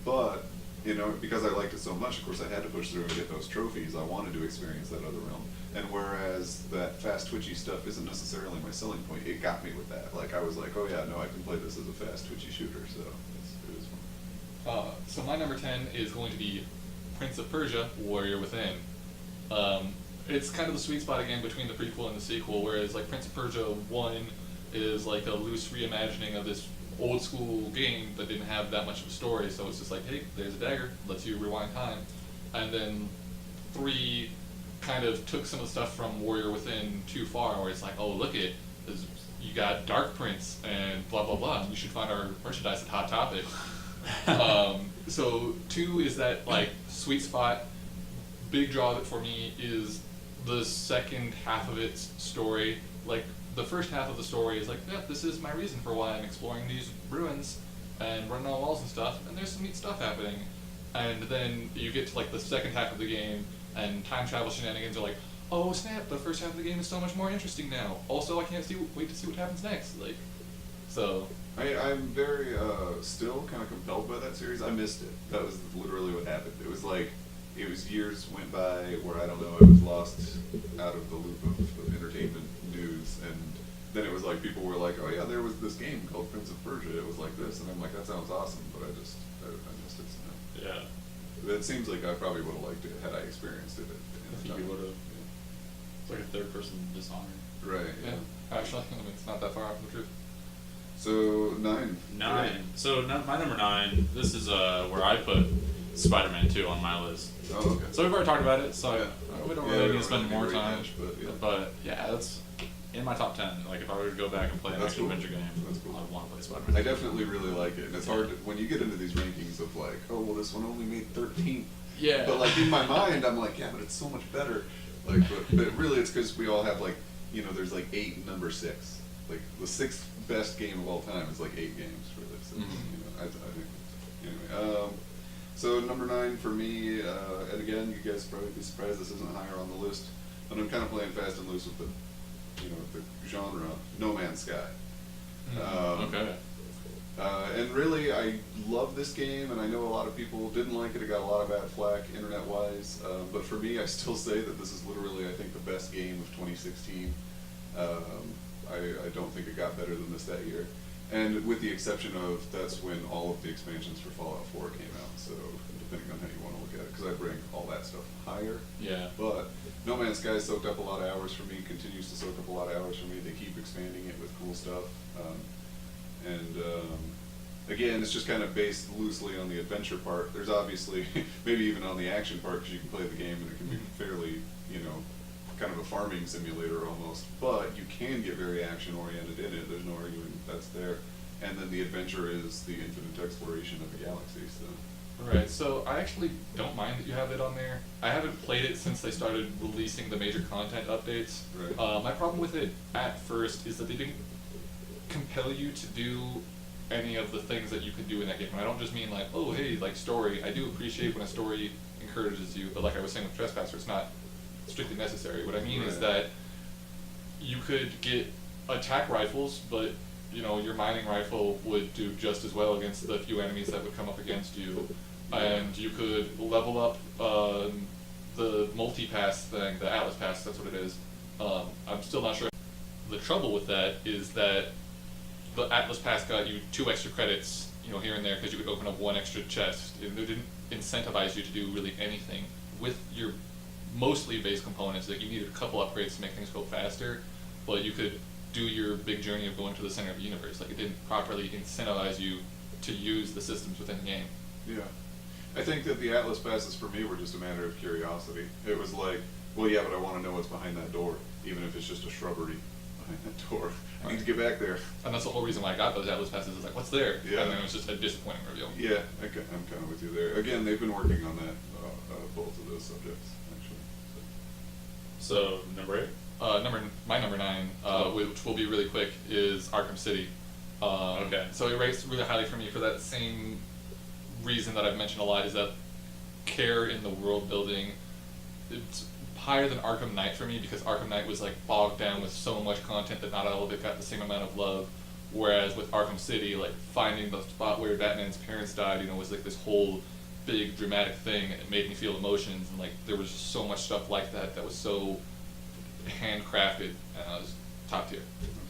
But you know, because I liked it so much, of course, I had to push through and get those trophies. I wanted to experience that other realm. And whereas that fast twitchy stuff isn't necessarily my selling point, it got me with that. Like I was like, oh yeah, no, I can play this as a fast twitchy shooter. So it was fun. So my number 10 is going to be Prince of Persia: Warrior Within. It's kind of the sweet spot again between the prequel and the sequel, whereas like Prince of Persia 1 is like a loose reimagining of this old school game that didn't have that much of a story, so it's just like, hey, there's a dagger, lets you rewind time. And then 3 kind of took some of the stuff from Warrior Within too far, where it's like, oh, look it, you got Dark Prince and blah blah blah, and you should find our merchandise at Hot Topic. So 2 is that like sweet spot. Big draw of it for me is the second half of its story. Like the first half of the story is like, yeah, this is my reason for why I'm exploring these ruins and running on walls and stuff, and there's some neat stuff happening. And then you get to like the second half of the game, and time travel shenanigans are like, oh snap, the first half of the game is so much more interesting now. Also, I can't wait to see what happens next. Like, so. I'm very still kind of compelled by that series. I missed it. That was literally what happened. It was like, it was years went by where I don't know, I was lost out of the loop of entertainment news, and then it was like people were like, oh yeah, there was this game called Prince of Persia, it was like this, and I'm like, that sounds awesome, but I missed it somehow. Yeah. It seems like I probably would have liked it had I experienced it. I think you would have. It's like a third person Dishonored. Right, yeah. Actually, I mean, it's not that far off from the truth. So, 9. 9. So my number 9, this is where I put Spider-Man 2 on my list. Oh, okay. So we've already talked about it, so we don't really need to spend more really time. much, but But yeah, that's in my top 10. Like if I were to go back and play an That's action cool. adventure game, That's cool. I'd want to play Spider-Man. I definitely really like it, and it's hard to, when you get into these rankings of like, oh well, this one only made 13th. Yeah. But like in my mind, I'm like, yeah, but it's so much better. Like, but really, it's because we all have like, you know, there's like 8 and number 6. Like the 6th best game of all time is like 8 games for this. So, you know, I think. Anyway, so number 9 for me, and again, you guys probably be surprised this isn't higher on the list, but I'm kind of playing fast and loose with the, you know, with the genre, No Man's Sky. Okay. And really, I love this game, and I know a lot of people didn't like it. It got a lot of bad flack internet-wise, but for me, I still say that this is literally, I think, the best game of 2016. I don't think it got better than this that year. And with the exception of, that's when all of the expansions for Fallout 4 came out, so depending on how you want to look at it, because I bring all that stuff higher. Yeah. But No Man's Sky soaked up a lot of hours for me, continues to soak up a lot of hours for me. They keep expanding it with cool stuff. Again, it's just kind of based loosely on the adventure part. There's obviously, maybe even on the action part, because you can play the game and it can be fairly, you know, kind of a farming simulator almost. But you can get very action-oriented in it. There's no arguing that's there. And then the adventure is the infinite exploration of the galaxy. So. Right, so I actually don't mind that you have it on there. I haven't played it since they started releasing the major content updates. Right. My problem with it at first is that they didn't compel you to do any of the things that you can do in that game. And I don't just mean like, oh hey, like story. I do appreciate when a story encourages you, but like I was saying with Trespasser, it's not strictly necessary. What I mean is that you could get attack rifles, but you know, your mining rifle would do just as well against the few enemies that would come up against you. And you could level up the multi-pass thing, the Atlas Pass, that's what it is. I'm still not sure. The trouble with that is that the Atlas Pass got you 2 extra credits, here and there, because you could open up 1 extra chest, and it didn't incentivize you to do really anything with your mostly base components. Like, you needed a couple upgrades to make things go faster, but you could do your big journey of going to the center of the universe. Like, it didn't properly incentivize you to use the systems within the game. Yeah. I think that the Atlas passes for me were just a matter of curiosity. It was like, well, yeah, but I want to know what's behind that door, even if it's just a shrubbery behind that door. I need to get back there. And that's the whole reason why I got those Atlas passes, is like, what's there? Yeah. And then it was just a disappointing reveal. Yeah, I'm kind of with you there. Again, they've been working on that, both of those subjects, actually. So, number 8? My number 9, which will be really quick, is Arkham City. Okay. So it rates really highly for me for that same reason that I've mentioned a lot, is that care in the world building. It's higher than Arkham Knight for me, because Arkham Knight was like bogged down with so much content that not all of it got the same amount of love. Whereas with Arkham City, like finding the spot where Batman's parents died, was like this whole big dramatic thing, and it made me feel emotions, and like there was just so much stuff like that that was so handcrafted, and I was top tier.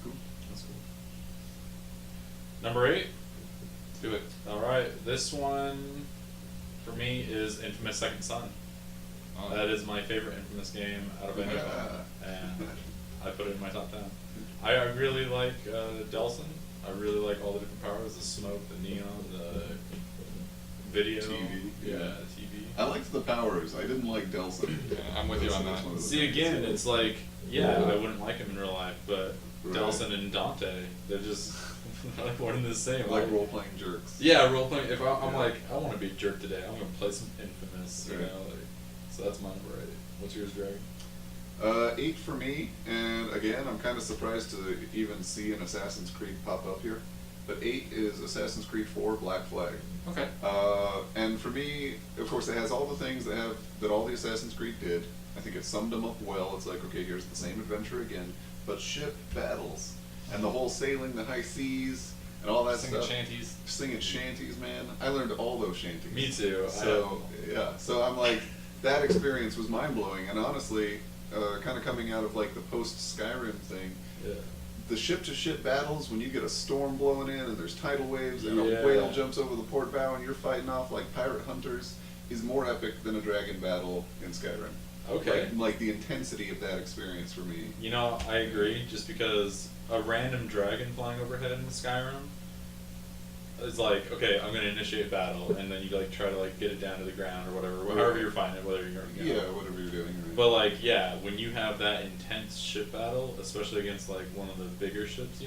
Cool. That's cool. Number 8? Let's do it. Alright, this one for me is Infamous Second Son. Oh. That is my favorite Infamous game out of any of them, and I put it in my top 10. I really like Delson. I really like all the different powers, the smoke, the neon, the video. TV. Yeah, TV. I liked the powers. I didn't like Delson. Yeah, I'm with you on That's that. one of the See, things. again, it's like, yeah, I wouldn't like him in real life, but Right. Delson and Dante, they're just like one and the same. Like role-playing jerks. Yeah, role playing. If I'm Yeah. like, I want to be a jerk today, I'm gonna play some Infamous, you Right. know. Like, so that's my number 8. What's yours, Greg? 8 for me, and again, I'm kind of surprised to even see an Assassin's Creed pop up here. But 8 is Assassin's Creed 4 Black Flag. Okay. And for me, of course, it has all the things that all the Assassin's Creed did. I think it summed them up well. It's like, okay, here's the same adventure again, but ship battles and the whole sailing the high seas and all that Singing stuff. shanties. Singing shanties, man. I learned all those shanties. Me too. So yeah, so I'm like, that experience was mind blowing, and honestly, kind of coming out of like the post Skyrim thing. Yeah. The ship-to-ship battles, when you get a storm blowing in and there's tidal waves and Yeah. a whale jumps over the port bow and you're fighting off like pirate hunters, is more epic than a dragon battle in Skyrim. Okay. Like the intensity of that experience for me. You know, I agree. Just because a random dragon flying overhead in Skyrim is like, okay, I'm gonna initiate battle, and then you like try to like get it down to the ground or whatever, however you're fighting it, whether you're Yeah, whatever you're doing. Right? But like, yeah, when you have that intense ship battle, especially against like one of the bigger ships,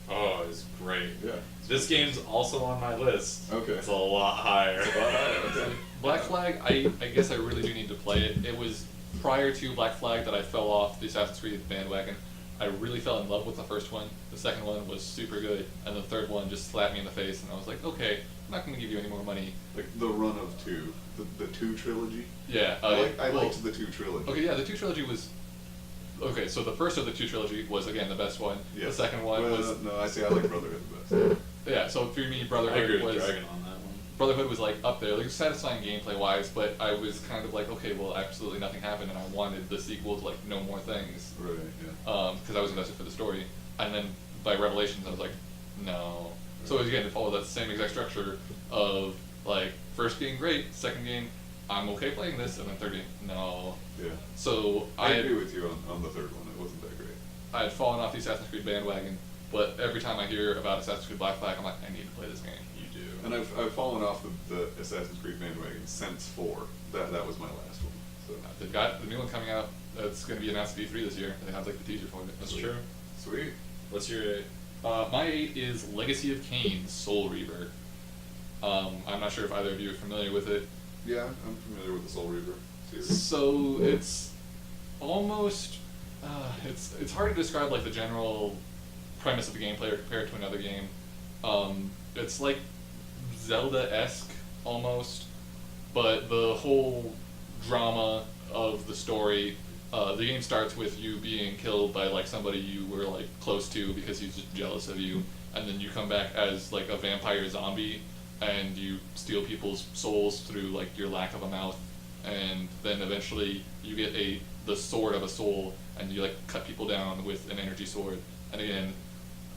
oh, it's great. Yeah. This game's also on my list. Okay. It's a lot higher. It's a lot higher, okay. Black Flag, I guess I really do need to play it. It was prior to Black Flag that I fell off the Assassin's Creed bandwagon. I really fell in love with the first one. The second one was super good, and the third one just slapped me in the face, and I was like, okay, I'm not going to give you any more money. Like the run of 2, the 2 trilogy. Yeah. I well, liked the 2 trilogy. Okay, yeah, the 2 trilogy was... Okay, so the first of the 2 trilogy was, again, the best one. Yeah. The second one was... No, I say I like Brotherhood the best. Yeah, so for me, I Brotherhood agree with was... Dragon on that one. Brotherhood was like up there, like satisfying gameplay-wise, but I was kind of like, okay, well, absolutely nothing happened, and I wanted the sequel to like no more things. Right, yeah. Because I was invested for the story, and then by Revelations, I was like, no. So again, it followed that same exact structure of like first game great, second game I'm okay playing this, and then third game no. Yeah. So I agree with you on the third one. It wasn't that great. I had fallen off the Assassin's Creed bandwagon, but every time I hear about Assassin's Creed Black Flag, I'm like, I need to play this game. You do. And I've fallen off the Assassin's Creed bandwagon since 4. That was my last one. So They've got the new one coming out. That's going to be announced at E3 this year. They have like the teaser for it. That's true. sweet. What's your 8? My 8 is Legacy of Kain, Soul Reaver. I'm not sure if either of you are familiar with it. Yeah, I'm familiar with the Soul Reaver series. So it's almost it's hard to describe like the general premise of the gameplay or compare it to another game. It's like Zelda-esque almost, but the whole drama of the story. The game starts with you being killed by like somebody you were like close to because he's just jealous of you, and then you come back as like a vampire zombie, and you steal people's souls through like your lack of a mouth, and then eventually you get the sword of a soul, and you like cut people down with an energy sword. And again,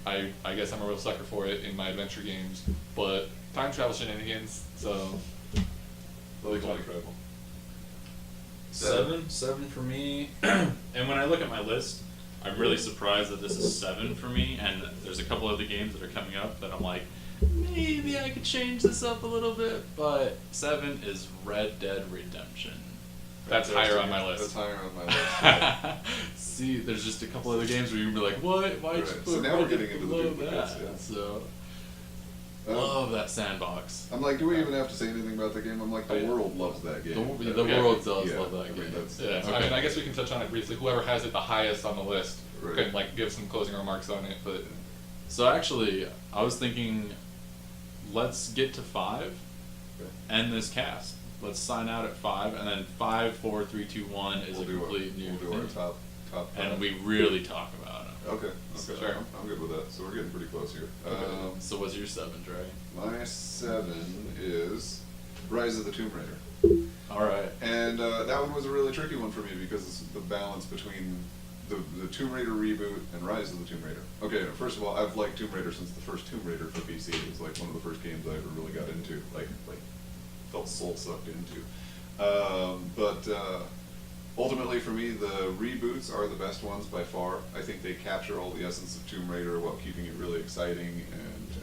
I guess I'm a real sucker for it in my adventure games, but time travel shenanigans, so Really quite incredible. Seven for me. And when I look at my list, I'm really surprised that this is 7 for me. And there's a couple other games that are coming up that I'm like, maybe I could change this up a little bit. But 7 is Red Dead Redemption. that's higher on my list. That's higher on my list. Yeah. See, there's just a couple other games where you'd be like, what? Why'd you Right. put So now we're Red Dead getting into the below duplicates, that? yeah. So, Um, love that sandbox. I'm like, do we even have to say anything about the game? I'm like, the Yeah. world loves that game. The Yeah. world does Yeah, love that I mean, game. that's- Yeah, so Okay. I mean, I guess we can touch on it briefly. Whoever has it the highest on the list Right. can like give some closing remarks on it. But So actually, I was thinking, let's get to 5, Okay. end this cast. Let's sign out at 5, and then 5, 4, 3, 2, 1 is We'll a do our- complete new We'll do our thing. top And five. we really talk about it. Okay, Sure. I'm good with that. So we're getting pretty close here. So what's your 7, Dre? My 7 is Rise of the Tomb Raider. Alright. And that one was a really tricky one for me because it's the balance between the Tomb Raider reboot and Rise of the Tomb Raider. Okay, first of all, I've liked Tomb Raider since the first Tomb Raider for PC. It was like one of the first games I ever really got into, like felt soul sucked into. But ultimately for me, the reboots are the best ones by far. I think they capture all the essence of Tomb Raider while keeping it really exciting,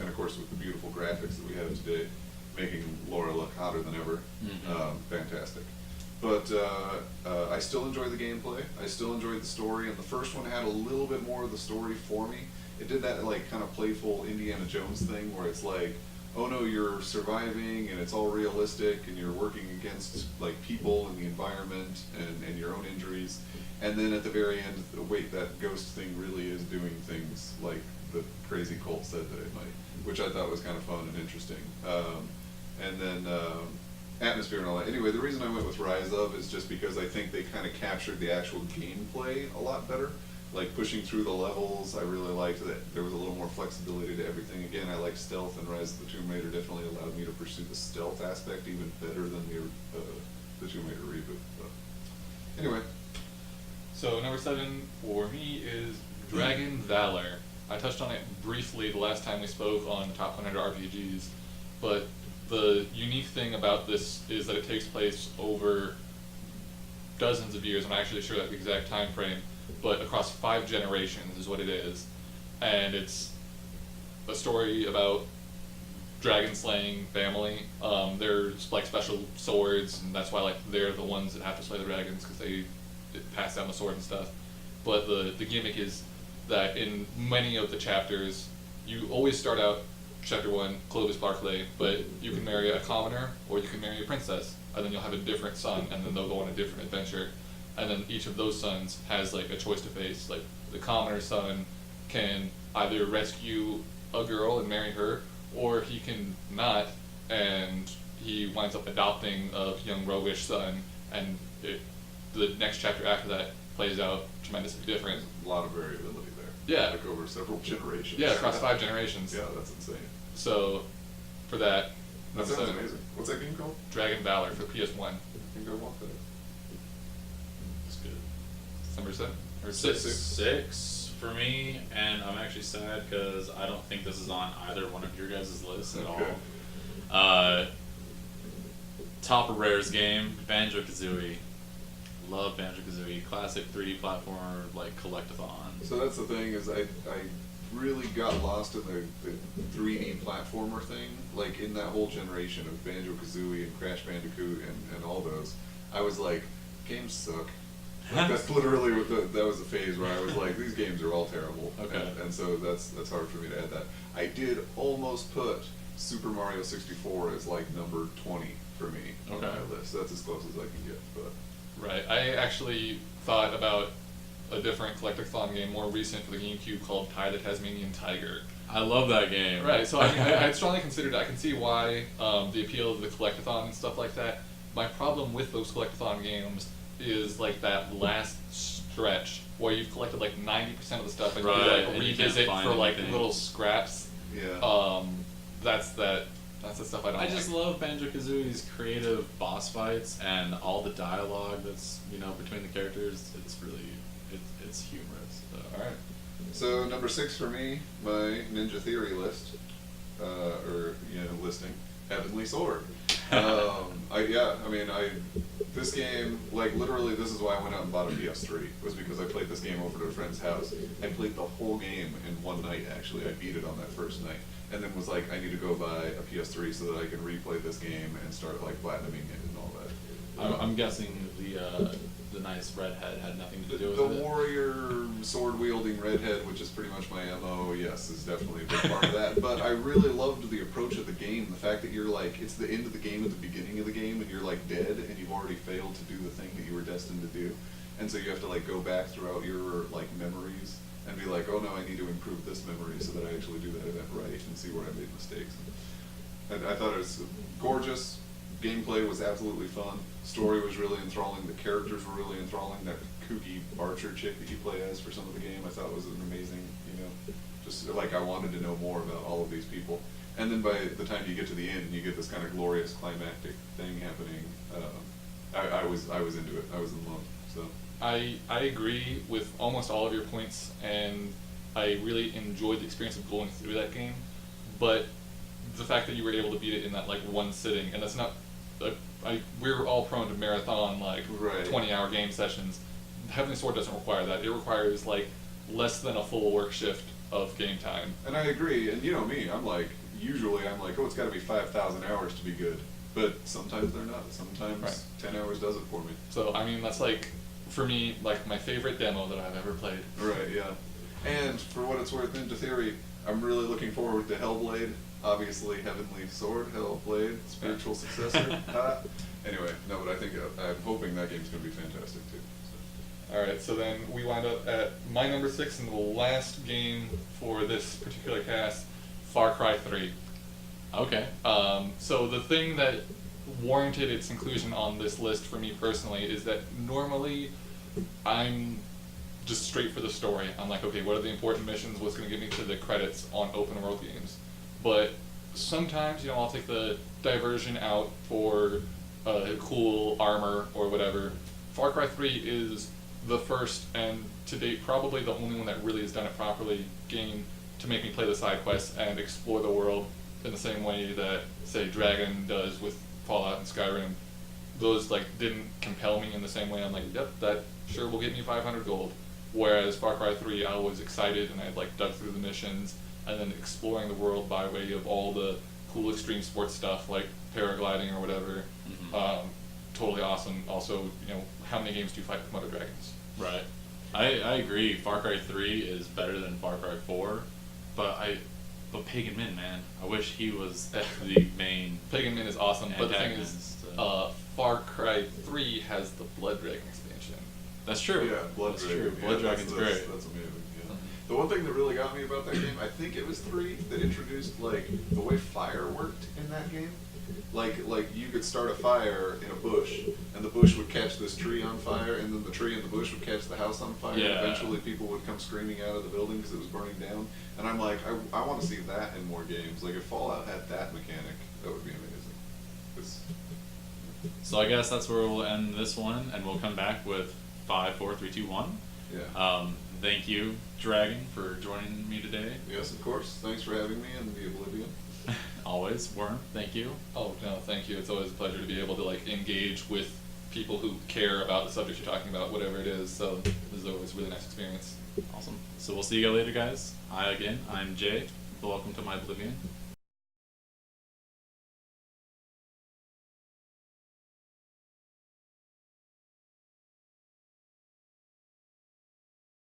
and of course with the beautiful graphics that we have today, making Laura look hotter than ever. Mhm. Fantastic. But I still enjoy the gameplay. I still enjoy the story, and the first one had a little bit more of the story for me. It did that like kind of playful Indiana Jones thing where it's like, oh no, you're surviving and it's all realistic and you're working against like people and the environment and your own injuries. And then at the very end, wait, that ghost thing really is doing things like the crazy cult said that it might, which I thought was kind of fun and interesting. And then atmosphere and all that. Anyway, the reason I went with Rise of is just because I think they kind of captured the actual gameplay a lot better. Like pushing through the levels, I really liked that there was a little more flexibility to everything. Again, I like stealth, and Rise of the Tomb Raider definitely allowed me to pursue the stealth aspect even better than the Tomb Raider reboot. But anyway, so number 7 for me is Dragon Valor. I touched on it briefly the last time we spoke on the top 100 RPGs, but the unique thing about this is that it takes place over dozens of years. I'm not actually sure that the exact time frame, but across 5 generations is what it is. And it's a story about dragon slaying family. There's like special swords, and that's why like they're the ones that have to slay the dragons because they pass down the sword and stuff. But the gimmick is that in many of the chapters, you always start out chapter 1, Clovis Barclay, but you can marry a commoner or you can marry a princess, and then you'll have a different son, and then they'll go on a different adventure. And then each of those sons has like a choice to face. Like the commoner son can either rescue a girl and marry her, or he can not, and he winds up adopting a young roguish son, and the next chapter after that plays out tremendously different. there's a lot of variability there. Yeah. Like over several generations. Yeah, across 5 generations. Yeah, that's insane. So, for that, That number sounds 7, amazing. What's that game called? Dragon Valor for PS1. I think I want that. It's good. Number 7? Or 6. 6? 6 for me, and I'm actually sad because I don't think this is on either one of your guys' lists at Okay. all. Top of Rare's game, Banjo-Kazooie. Love Banjo-Kazooie. Classic 3D platformer, like, collectathon. So that's the thing is I really got lost in the 3D platformer thing. Like in that whole generation of Banjo-Kazooie and Crash Bandicoot and all those, I was like, games suck. Like that's literally what that was the phase where I was like, these games are all terrible. Okay. And so that's hard for me to add that. I did almost put Super Mario 64 as like number 20 for me on Okay. my list. That's as close as I can get, but. Right. I actually thought about a different collectathon game, more recent for the GameCube, called Ty the Tasmanian Tiger. I love that game. Right, so I strongly considered it. I can see why the appeal of the collectathon and stuff like that. My problem with those collectathon games is like that last stretch where you've collected like 90% of the stuff and Right, you like and you can't revisit find for like anything. little scraps. Yeah. That's that That's the stuff I don't I like. just love Banjo-Kazooie's creative boss fights and all the dialogue that's, you know, between the characters. It's really, it's humorous. So. Alright. So number 6 for me, my Ninja Theory list, listing, Heavenly Sword. This game, like literally, this is why I went out and bought a PS3, was because I played this game over to a friend's house. I played the whole game in one night, actually. I beat it on that first night, and then was like, I need to go buy a PS3 so that I can replay this game and start like platinuming it and all that. I'm guessing the nice redhead had nothing to do with The it. warrior sword-wielding redhead, which is pretty much my MO, yes, is definitely a big part of that. But I really loved the approach of the game, the fact that you're like, it's the end of the game at the beginning of the game, and you're like dead, and you've already failed to do the thing that you were destined to do. And so you have to like go back throughout your like memories and be like, oh no, I need to improve this memory so that I actually do that event right and see where I made mistakes. And I thought it was gorgeous. Gameplay was absolutely fun. Story was really enthralling. The characters were really enthralling. That kooky archer chick that you play as for some of the game, I thought was an amazing, just like I wanted to know more about all of these people. And then by the time you get to the end and you get this kind of glorious climactic thing happening, I was into it. I was in love. So I agree with almost all of your points, and I really enjoyed the experience of going through that game. But the fact that you were able to beat it in that like one sitting, and that's not, we're all prone to marathon like Right. 20-hour game sessions. Heavenly Sword doesn't require that. It requires like less than a full work shift of game time. And I agree, and you know me, usually I'm like, oh, it's gotta be 5,000 hours to be good. But sometimes they're not. Sometimes Right. 10 hours does it for me. So I mean, that's like, for me, like my favorite demo that I've ever played. Right, yeah. And for what it's worth, Ninja Theory, I'm really looking forward to Hellblade. Obviously, Heavenly Sword, Hellblade, spiritual successor. Anyway, no, but I think, I'm hoping that game's gonna be fantastic too. So. Alright, so then we wind up at my number 6 and the last game for this particular cast, Far Cry 3. Okay. So the thing that warranted its inclusion on this list for me personally is that normally I'm just straight for the story. I'm like, okay, what are the important missions? What's going to get me to the credits on open world games? But sometimes, I'll take the diversion out for cool armor or whatever. Far Cry 3 is the first and to date probably the only one that really has done it properly game to make me play the side quests and explore the world in the same way that, say, Dragon does with Fallout and Skyrim. Those didn't compel me in the same way. I'm like, yep, that sure will get me 500 gold. Whereas Far Cry 3, I was excited and I dug through the missions and then exploring the world by way of all the cool extreme sports stuff like paragliding or whatever. Mm-hmm. Totally awesome. Also, how many games do you fight Komodo dragons? Right. I agree. Far Cry 3 is better than Far Cry 4, but Pagan Min, man, I wish he was the main. Pagan Min is awesome, but the thing is, antagonist, Far Cry 3 has the Blood Dragon expansion. That's true. Yeah, Blood That's Dragon. true. Yeah, Blood Dragon's great. That's amazing. Yeah. The one thing that really got me about that game, I think it was 3 that introduced the way fire worked in that game. Like you could start a fire in a bush, and the bush would catch this tree on fire, and then the tree and the bush would catch the house on fire. Yeah. And eventually, people would come screaming out of the building because it was burning down. And I'm like, I want to see that in more games. Like if Fallout had that mechanic, that would be amazing. So I guess that's where we'll end this one, and we'll come back with 5, 4, 3, 2, 1. Yeah. Thank you, Dragon, for joining me today. Yes, of course. Thanks for having me in the Oblivion. Always, Worm. Thank you. Oh no, thank you. It's always a pleasure to be able to engage with people who care about the subject you're talking about, whatever it is. So this is always a really nice experience. Awesome. So we'll see you later, guys. I'm Jay. Welcome to my Oblivion.